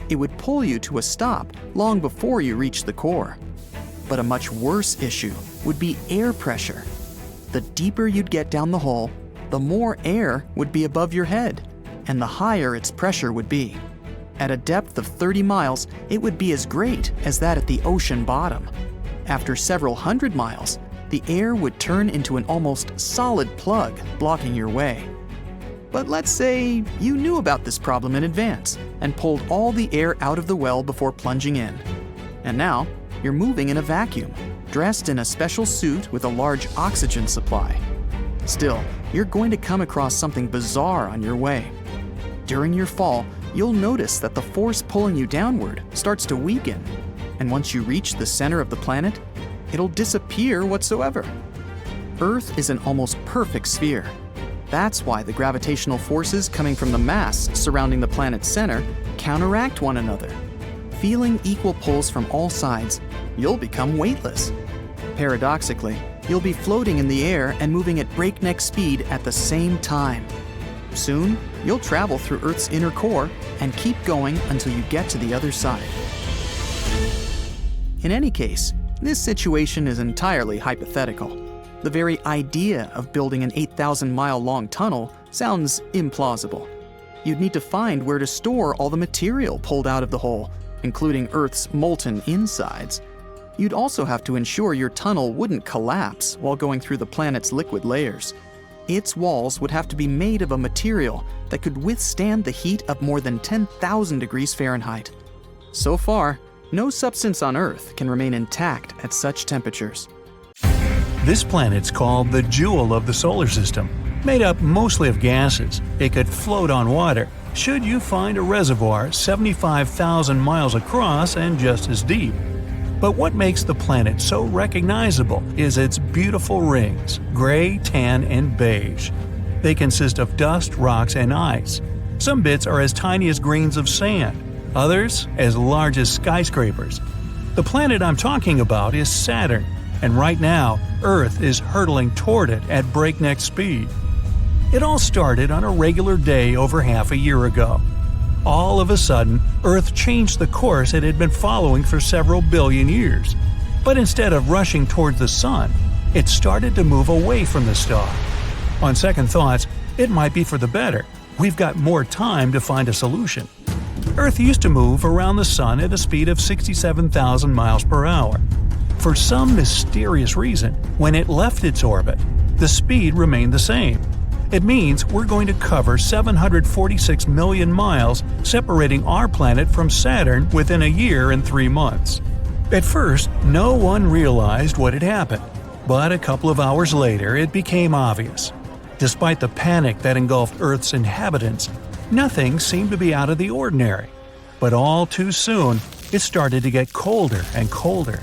It would pull you to a stop long before you reach the core. But a much worse issue would be air pressure. The deeper you'd get down the hole, the more air would be above your head, and the higher its pressure would be. At a depth of 30 miles, it would be as great as that at the ocean bottom. after several hundred miles, the air would turn into an almost solid plug, blocking your way. But let's say you knew about this problem in advance and pulled all the air out of the well before plunging in. And now, you're moving in a vacuum, dressed in a special suit with a large oxygen supply. Still, you're going to come across something bizarre on your way. During your fall, you'll notice that the force pulling you downward starts to weaken, and once you reach the center of the planet, it'll disappear whatsoever. Earth is an almost perfect sphere. That's why the gravitational forces coming from the mass surrounding the planet's center counteract one another. Feeling equal pulls from all sides, you'll become weightless. Paradoxically, you'll be floating in the air and moving at breakneck speed at the same time. Soon, you'll travel through Earth's inner core and keep going until you get to the other side. In any case, this situation is entirely hypothetical. The very idea of building an 8,000-mile-long tunnel sounds implausible. You'd need to find where to store all the material pulled out of the hole, including Earth's molten insides. You'd also have to ensure your tunnel wouldn't collapse while going through the planet's liquid layers. Its walls would have to be made of a material that could withstand the heat of more than 10,000 degrees Fahrenheit. So far, no substance on Earth can remain intact at such temperatures. This planet's called the jewel of the solar system. Made up mostly of gases, it could float on water should you find a reservoir 75,000 miles across and just as deep. But what makes the planet so recognizable is its beautiful rings, gray, tan, and beige. They consist of dust, rocks, and ice. Some bits are as tiny as grains of sand, others as large as skyscrapers. The planet I'm talking about is Saturn, and right now, Earth is hurtling toward it at breakneck speed. It all started on a regular day over half a year ago. All of a sudden, Earth changed the course it had been following for several billion years. But instead of rushing towards the sun, it started to move away from the star. On second thoughts, it might be for the better. We've got more time to find a solution. Earth used to move around the sun at a speed of 67,000 miles per hour. For some mysterious reason, when it left its orbit, the speed remained the same. It means we're going to cover 746 million miles, separating our planet from Saturn within a year and 3 months. At first, no one realized what had happened, but a couple of hours later it became obvious. Despite the panic that engulfed Earth's inhabitants, nothing seemed to be out of the ordinary. But all too soon, it started to get colder and colder.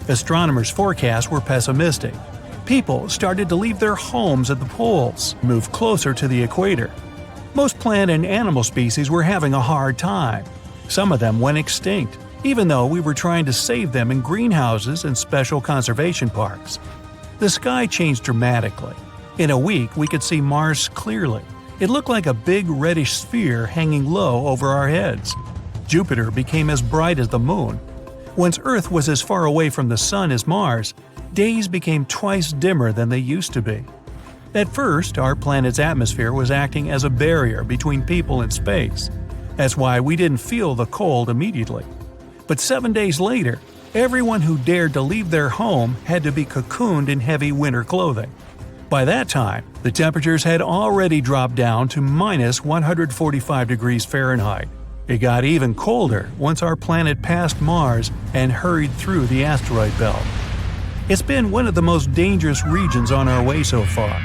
Astronomers' forecasts were pessimistic. People started to leave their homes at the poles, move closer to the equator. Most plant and animal species were having a hard time. Some of them went extinct, even though we were trying to save them in greenhouses and special conservation parks. The sky changed dramatically. In a week, we could see Mars clearly. It looked like a big reddish sphere hanging low over our heads. Jupiter became as bright as the moon. Once Earth was as far away from the sun as Mars, days became twice dimmer than they used to be. At first, our planet's atmosphere was acting as a barrier between people and space. That's why we didn't feel the cold immediately. But 7 days later, everyone who dared to leave their home had to be cocooned in heavy winter clothing. By that time, the temperatures had already dropped down to minus 145 degrees Fahrenheit. It got even colder once our planet passed Mars and hurried through the asteroid belt. It's been one of the most dangerous regions on our way so far.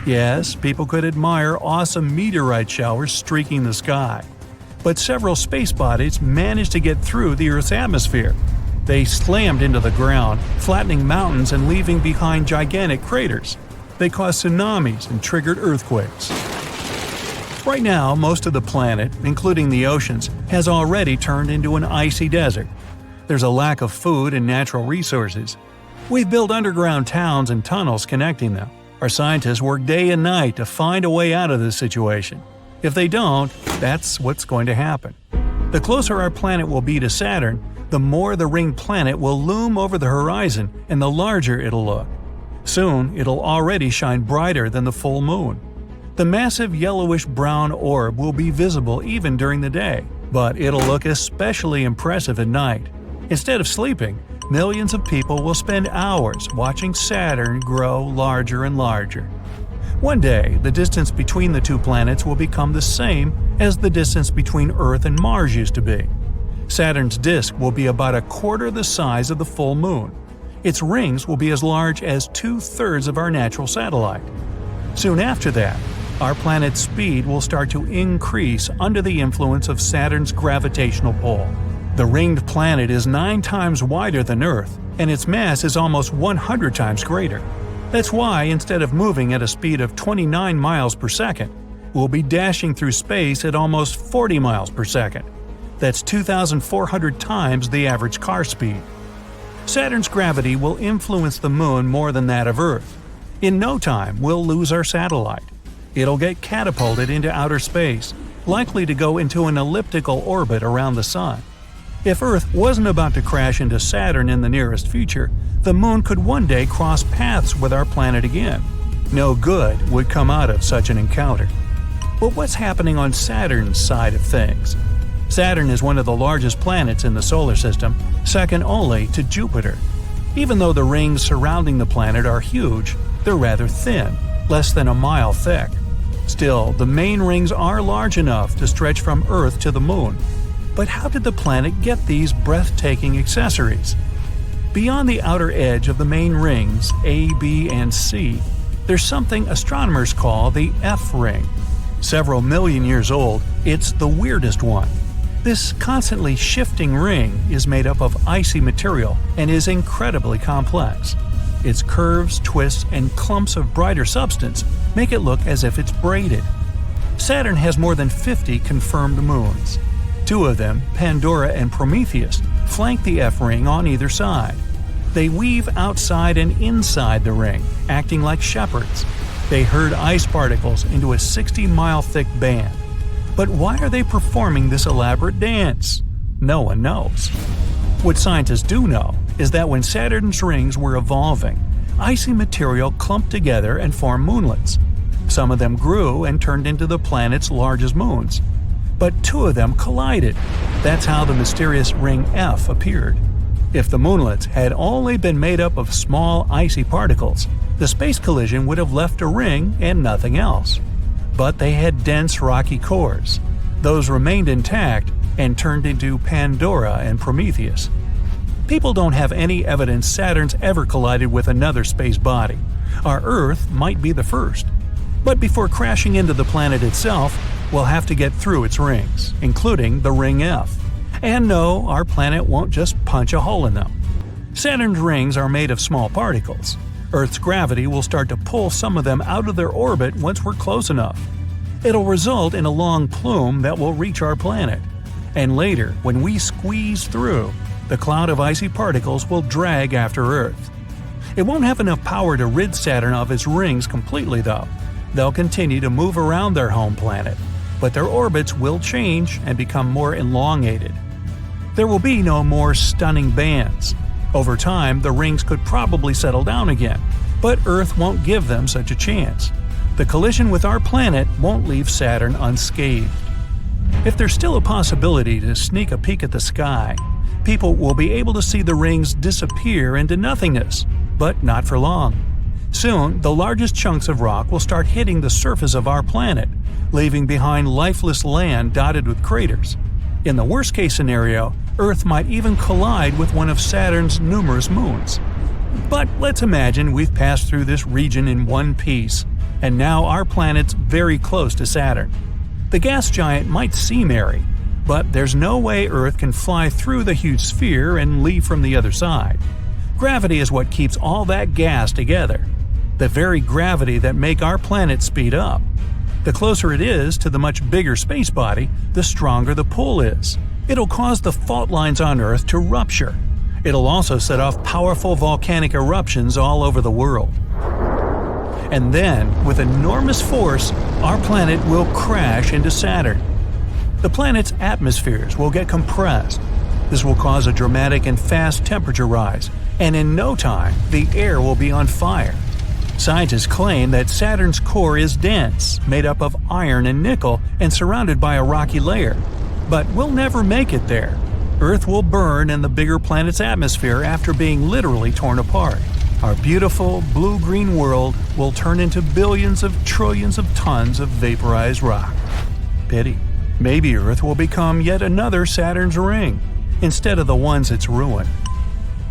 Yes, people could admire awesome meteorite showers streaking the sky. But several space bodies managed to get through the Earth's atmosphere. They slammed into the ground, flattening mountains and leaving behind gigantic craters. They caused tsunamis and triggered earthquakes. Right now, most of the planet, including the oceans, has already turned into an icy desert. There's a lack of food and natural resources. We've built underground towns and tunnels connecting them. Our scientists work day and night to find a way out of this situation. If they don't, that's what's going to happen. The closer our planet will be to Saturn, the more the ring planet will loom over the horizon and the larger it'll look. Soon, it'll already shine brighter than the full moon. The massive yellowish-brown orb will be visible even during the day, but it'll look especially impressive at night. Instead of sleeping, millions of people will spend hours watching Saturn grow larger and larger. One day, the distance between the two planets will become the same as the distance between Earth and Mars used to be. Saturn's disk will be about a quarter the size of the full moon. Its rings will be as large as 2/3 of our natural satellite. Soon after that, our planet's speed will start to increase under the influence of Saturn's gravitational pull. The ringed planet is 9 times wider than Earth, and its mass is almost 100 times greater. That's why, instead of moving at a speed of 29 miles per second, we'll be dashing through space at almost 40 miles per second. That's 2,400 times the average car speed. Saturn's gravity will influence the moon more than that of Earth. In no time, we'll lose our satellite. It'll get catapulted into outer space, likely to go into an elliptical orbit around the Sun. If Earth wasn't about to crash into Saturn in the nearest future, the moon could one day cross paths with our planet again. No good would come out of such an encounter. But what's happening on Saturn's side of things? Saturn is one of the largest planets in the solar system, second only to Jupiter. Even though the rings surrounding the planet are huge, they're rather thin, less than a mile thick. Still, the main rings are large enough to stretch from Earth to the moon. But how did the planet get these breathtaking accessories? Beyond the outer edge of the main rings, A, B, and C, there's something astronomers call the F ring. Several million years old, it's the weirdest one. This constantly shifting ring is made up of icy material and is incredibly complex. Its curves, twists, and clumps of brighter substance make it look as if it's braided. Saturn has more than 50 confirmed moons. 2 of them, Pandora and Prometheus, flank the F ring on either side. They weave outside and inside the ring, acting like shepherds. They herd ice particles into a 60-mile thick band. But why are they performing this elaborate dance? No one knows. What scientists do know is that when Saturn's rings were evolving, icy material clumped together and formed moonlets. Some of them grew and turned into the planet's largest moons. But 2 of them collided. That's how the mysterious ring F appeared. If the moonlets had only been made up of small icy particles, the space collision would have left a ring and nothing else. But they had dense rocky cores. Those remained intact and turned into Pandora and Prometheus. People don't have any evidence Saturn's ever collided with another space body. Our Earth might be the first. But before crashing into the planet itself, we'll have to get through its rings, including the ring F. And no, our planet won't just punch a hole in them. Saturn's rings are made of small particles. Earth's gravity will start to pull some of them out of their orbit once we're close enough. It'll result in a long plume that will reach our planet. And later, when we squeeze through, the cloud of icy particles will drag after Earth. It won't have enough power to rid Saturn of its rings completely, though. They'll continue to move around their home planet, but their orbits will change and become more elongated. There will be no more stunning bands. Over time, the rings could probably settle down again, but Earth won't give them such a chance. The collision with our planet won't leave Saturn unscathed. If there's still a possibility to sneak a peek at the sky, people will be able to see the rings disappear into nothingness, but not for long. Soon, the largest chunks of rock will start hitting the surface of our planet, leaving behind lifeless land dotted with craters. In the worst-case scenario, Earth might even collide with one of Saturn's numerous moons. But let's imagine we've passed through this region in one piece, and now our planet's very close to Saturn. The gas giant might seem airy, but there's no way Earth can fly through the huge sphere and leave from the other side. Gravity is what keeps all that gas together. The very gravity that make our planet speed up. The closer it is to the much bigger space body, the stronger the pull is. It'll cause the fault lines on Earth to rupture. It'll also set off powerful volcanic eruptions all over the world. And then, with enormous force, our planet will crash into Saturn. The planet's atmospheres will get compressed. This will cause a dramatic and fast temperature rise, and in no time, the air will be on fire. Scientists claim that Saturn's core is dense, made up of iron and nickel, and surrounded by a rocky layer. But we'll never make it there. Earth will burn in the bigger planet's atmosphere after being literally torn apart. Our beautiful, blue-green world will turn into billions of trillions of tons of vaporized rock. Pity. Maybe Earth will become yet another Saturn's ring, instead of the ones it's ruined.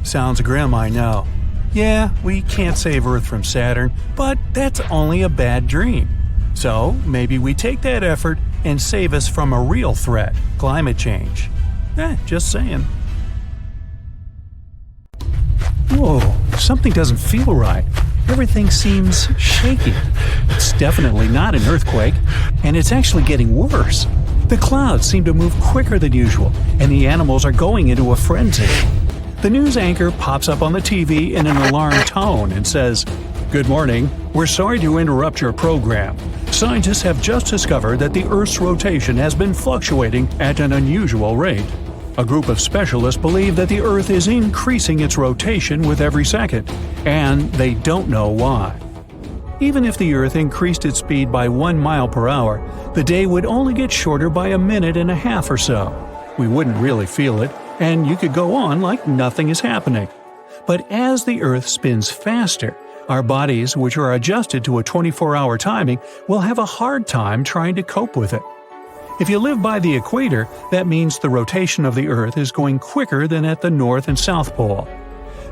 Sounds grim, I know. Yeah, we can't save Earth from Saturn, but that's only a bad dream. So maybe we take that effort and save us from a real threat, climate change. Just saying. Whoa, something doesn't feel right. Everything seems shaky. It's definitely not an earthquake, and it's actually getting worse. The clouds seem to move quicker than usual, and the animals are going into a frenzy. The news anchor pops up on the TV in an alarmed tone and says, "Good morning. We're sorry to interrupt your program. Scientists have just discovered that the Earth's rotation has been fluctuating at an unusual rate. A group of specialists believe that the Earth is increasing its rotation with every second, and they don't know why." Even if the Earth increased its speed by 1 mile per hour, the day would only get shorter by a minute and a half or so. We wouldn't really feel it, and you could go on like nothing is happening. But as the Earth spins faster, our bodies, which are adjusted to a 24-hour timing, will have a hard time trying to cope with it. If you live by the equator, that means the rotation of the Earth is going quicker than at the North and South Pole.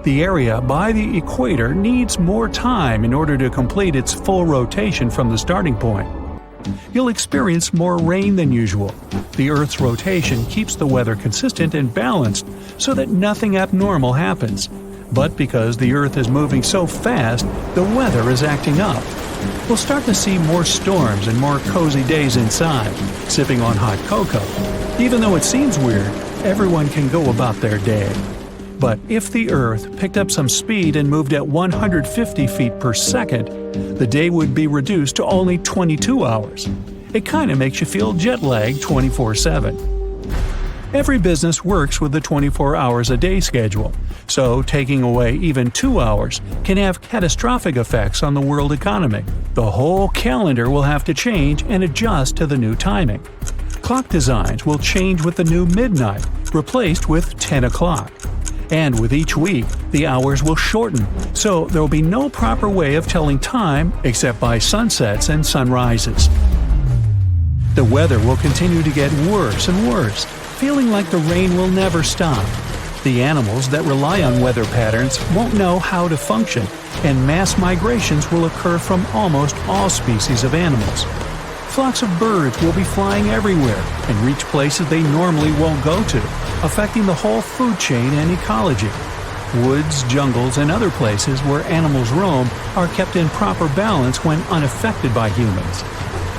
The area by the equator needs more time in order to complete its full rotation from the starting point. You'll experience more rain than usual. The Earth's rotation keeps the weather consistent and balanced so that nothing abnormal happens. But because the Earth is moving so fast, the weather is acting up. We'll start to see more storms and more cozy days inside, sipping on hot cocoa. Even though it seems weird, everyone can go about their day. But if the Earth picked up some speed and moved at 150 feet per second, the day would be reduced to only 22 hours. It kind of makes you feel jet-lagged 24/7. Every business works with the 24 hours a day schedule, so taking away even 2 hours can have catastrophic effects on the world economy. The whole calendar will have to change and adjust to the new timing. Clock designs will change with the new midnight, replaced with 10 o'clock. And with each week, the hours will shorten, so there will be no proper way of telling time except by sunsets and sunrises. The weather will continue to get worse and worse, feeling like the rain will never stop. The animals that rely on weather patterns won't know how to function, and mass migrations will occur from almost all species of animals. Flocks of birds will be flying everywhere and reach places they normally won't go to, affecting the whole food chain and ecology. Woods, jungles, and other places where animals roam are kept in proper balance when unaffected by humans.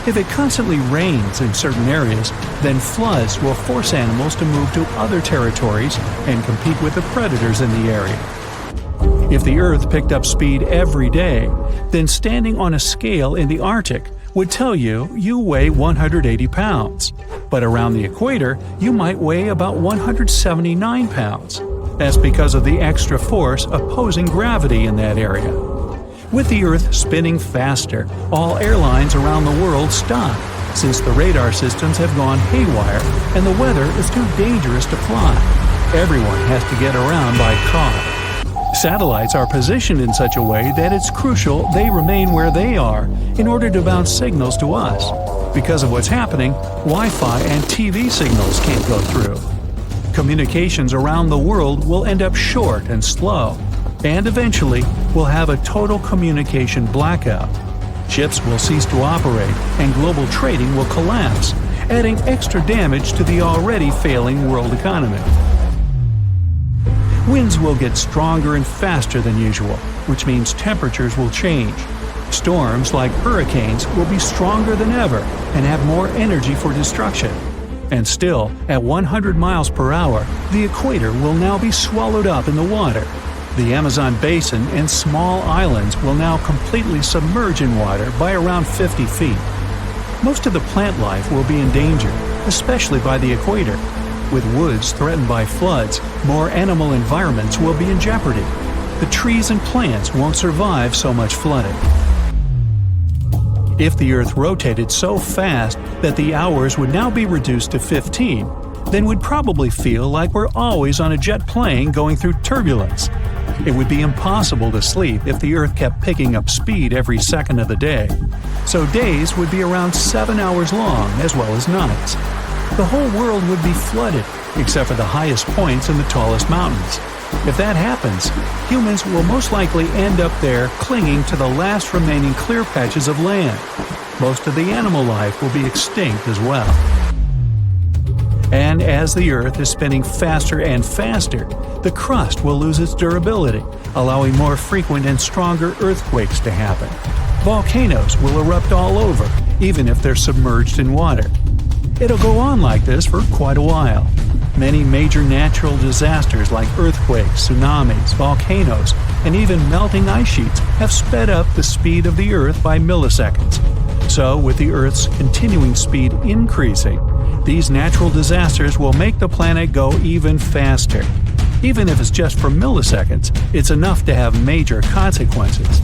If it constantly rains in certain areas, then floods will force animals to move to other territories and compete with the predators in the area. If the Earth picked up speed every day, then standing on a scale in the Arctic would tell you weigh 180 pounds. But around the equator, you might weigh about 179 pounds. That's because of the extra force opposing gravity in that area. With the Earth spinning faster, all airlines around the world stop, since the radar systems have gone haywire and the weather is too dangerous to fly. Everyone has to get around by car. Satellites are positioned in such a way that it's crucial they remain where they are in order to bounce signals to us. Because of what's happening, Wi-Fi and TV signals can't go through. Communications around the world will end up short and slow, and eventually we'll have a total communication blackout. Ships will cease to operate, and global trading will collapse, adding extra damage to the already failing world economy. Winds will get stronger and faster than usual, which means temperatures will change. Storms like hurricanes will be stronger than ever and have more energy for destruction. And still, at 100 miles per hour, the equator will now be swallowed up in the water. The Amazon basin and small islands will now completely submerge in water by around 50 feet. Most of the plant life will be endangered, especially by the equator. With woods threatened by floods, more animal environments will be in jeopardy. The trees and plants won't survive so much flooding. If the Earth rotated so fast that the hours would now be reduced to 15, then we'd probably feel like we're always on a jet plane going through turbulence. It would be impossible to sleep if the Earth kept picking up speed every second of the day. So days would be around 7 hours long as well as nights. The whole world would be flooded, except for the highest points and the tallest mountains. If that happens, humans will most likely end up there clinging to the last remaining clear patches of land. Most of the animal life will be extinct as well. And as the Earth is spinning faster and faster, the crust will lose its durability, allowing more frequent and stronger earthquakes to happen. Volcanoes will erupt all over, even if they're submerged in water. It'll go on like this for quite a while. Many major natural disasters like earthquakes, tsunamis, volcanoes, and even melting ice sheets have sped up the speed of the Earth by milliseconds. So, with the Earth's continuing speed increasing, these natural disasters will make the planet go even faster. Even if it's just for milliseconds, it's enough to have major consequences.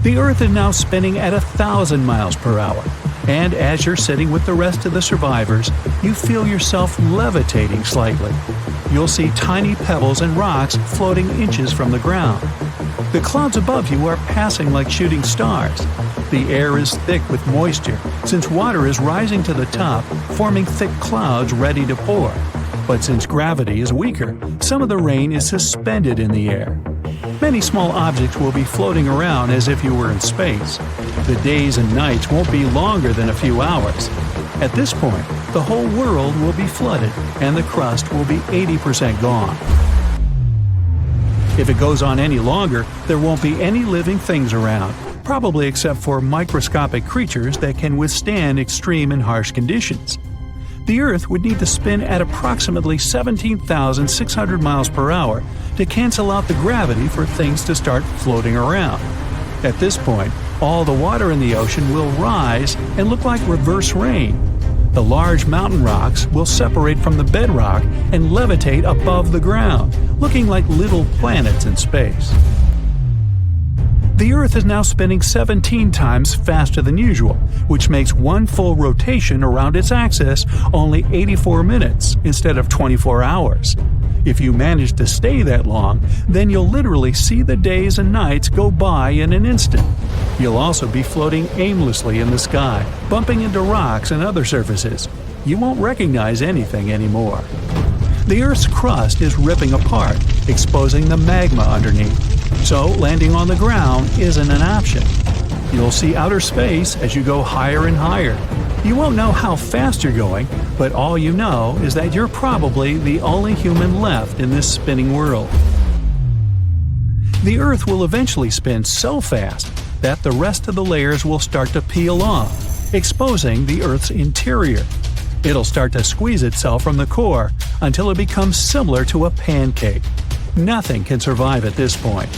The Earth is now spinning at 1,000 miles per hour, and as you're sitting with the rest of the survivors, you feel yourself levitating slightly. You'll see tiny pebbles and rocks floating inches from the ground. The clouds above you are passing like shooting stars. The air is thick with moisture, since water is rising to the top, forming thick clouds ready to pour. But since gravity is weaker, some of the rain is suspended in the air. Many small objects will be floating around as if you were in space. The days and nights won't be longer than a few hours. At this point, the whole world will be flooded, and the crust will be 80% gone. If it goes on any longer, there won't be any living things around, probably except for microscopic creatures that can withstand extreme and harsh conditions. The Earth would need to spin at approximately 17,600 miles per hour to cancel out the gravity for things to start floating around. At this point, all the water in the ocean will rise and look like reverse rain. The large mountain rocks will separate from the bedrock and levitate above the ground, looking like little planets in space. The Earth is now spinning 17 times faster than usual, which makes one full rotation around its axis only 84 minutes instead of 24 hours. If you manage to stay that long, then you'll literally see the days and nights go by in an instant. You'll also be floating aimlessly in the sky, bumping into rocks and other surfaces. You won't recognize anything anymore. The Earth's crust is ripping apart, exposing the magma underneath. So landing on the ground isn't an option. You'll see outer space as you go higher and higher. You won't know how fast you're going, but all you know is that you're probably the only human left in this spinning world. The Earth will eventually spin so fast that the rest of the layers will start to peel off, exposing the Earth's interior. It'll start to squeeze itself from the core until it becomes similar to a pancake. Nothing can survive at this point.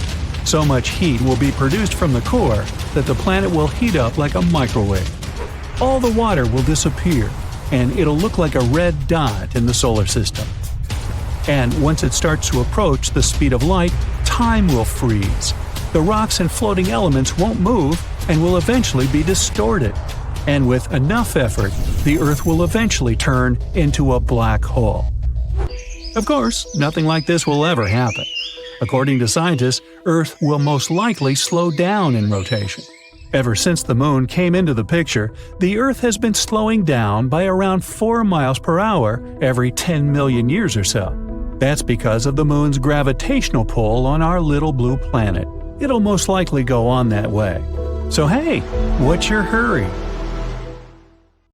So much heat will be produced from the core that the planet will heat up like a microwave. All the water will disappear, and it'll look like a red dot in the solar system. And once it starts to approach the speed of light, time will freeze. The rocks and floating elements won't move and will eventually be distorted. And with enough effort, the Earth will eventually turn into a black hole. Of course, nothing like this will ever happen. According to scientists, Earth will most likely slow down in rotation. Ever since the Moon came into the picture, the Earth has been slowing down by around 4 miles per hour every 10 million years or so. That's because of the Moon's gravitational pull on our little blue planet. It'll most likely go on that way. So hey, what's your hurry?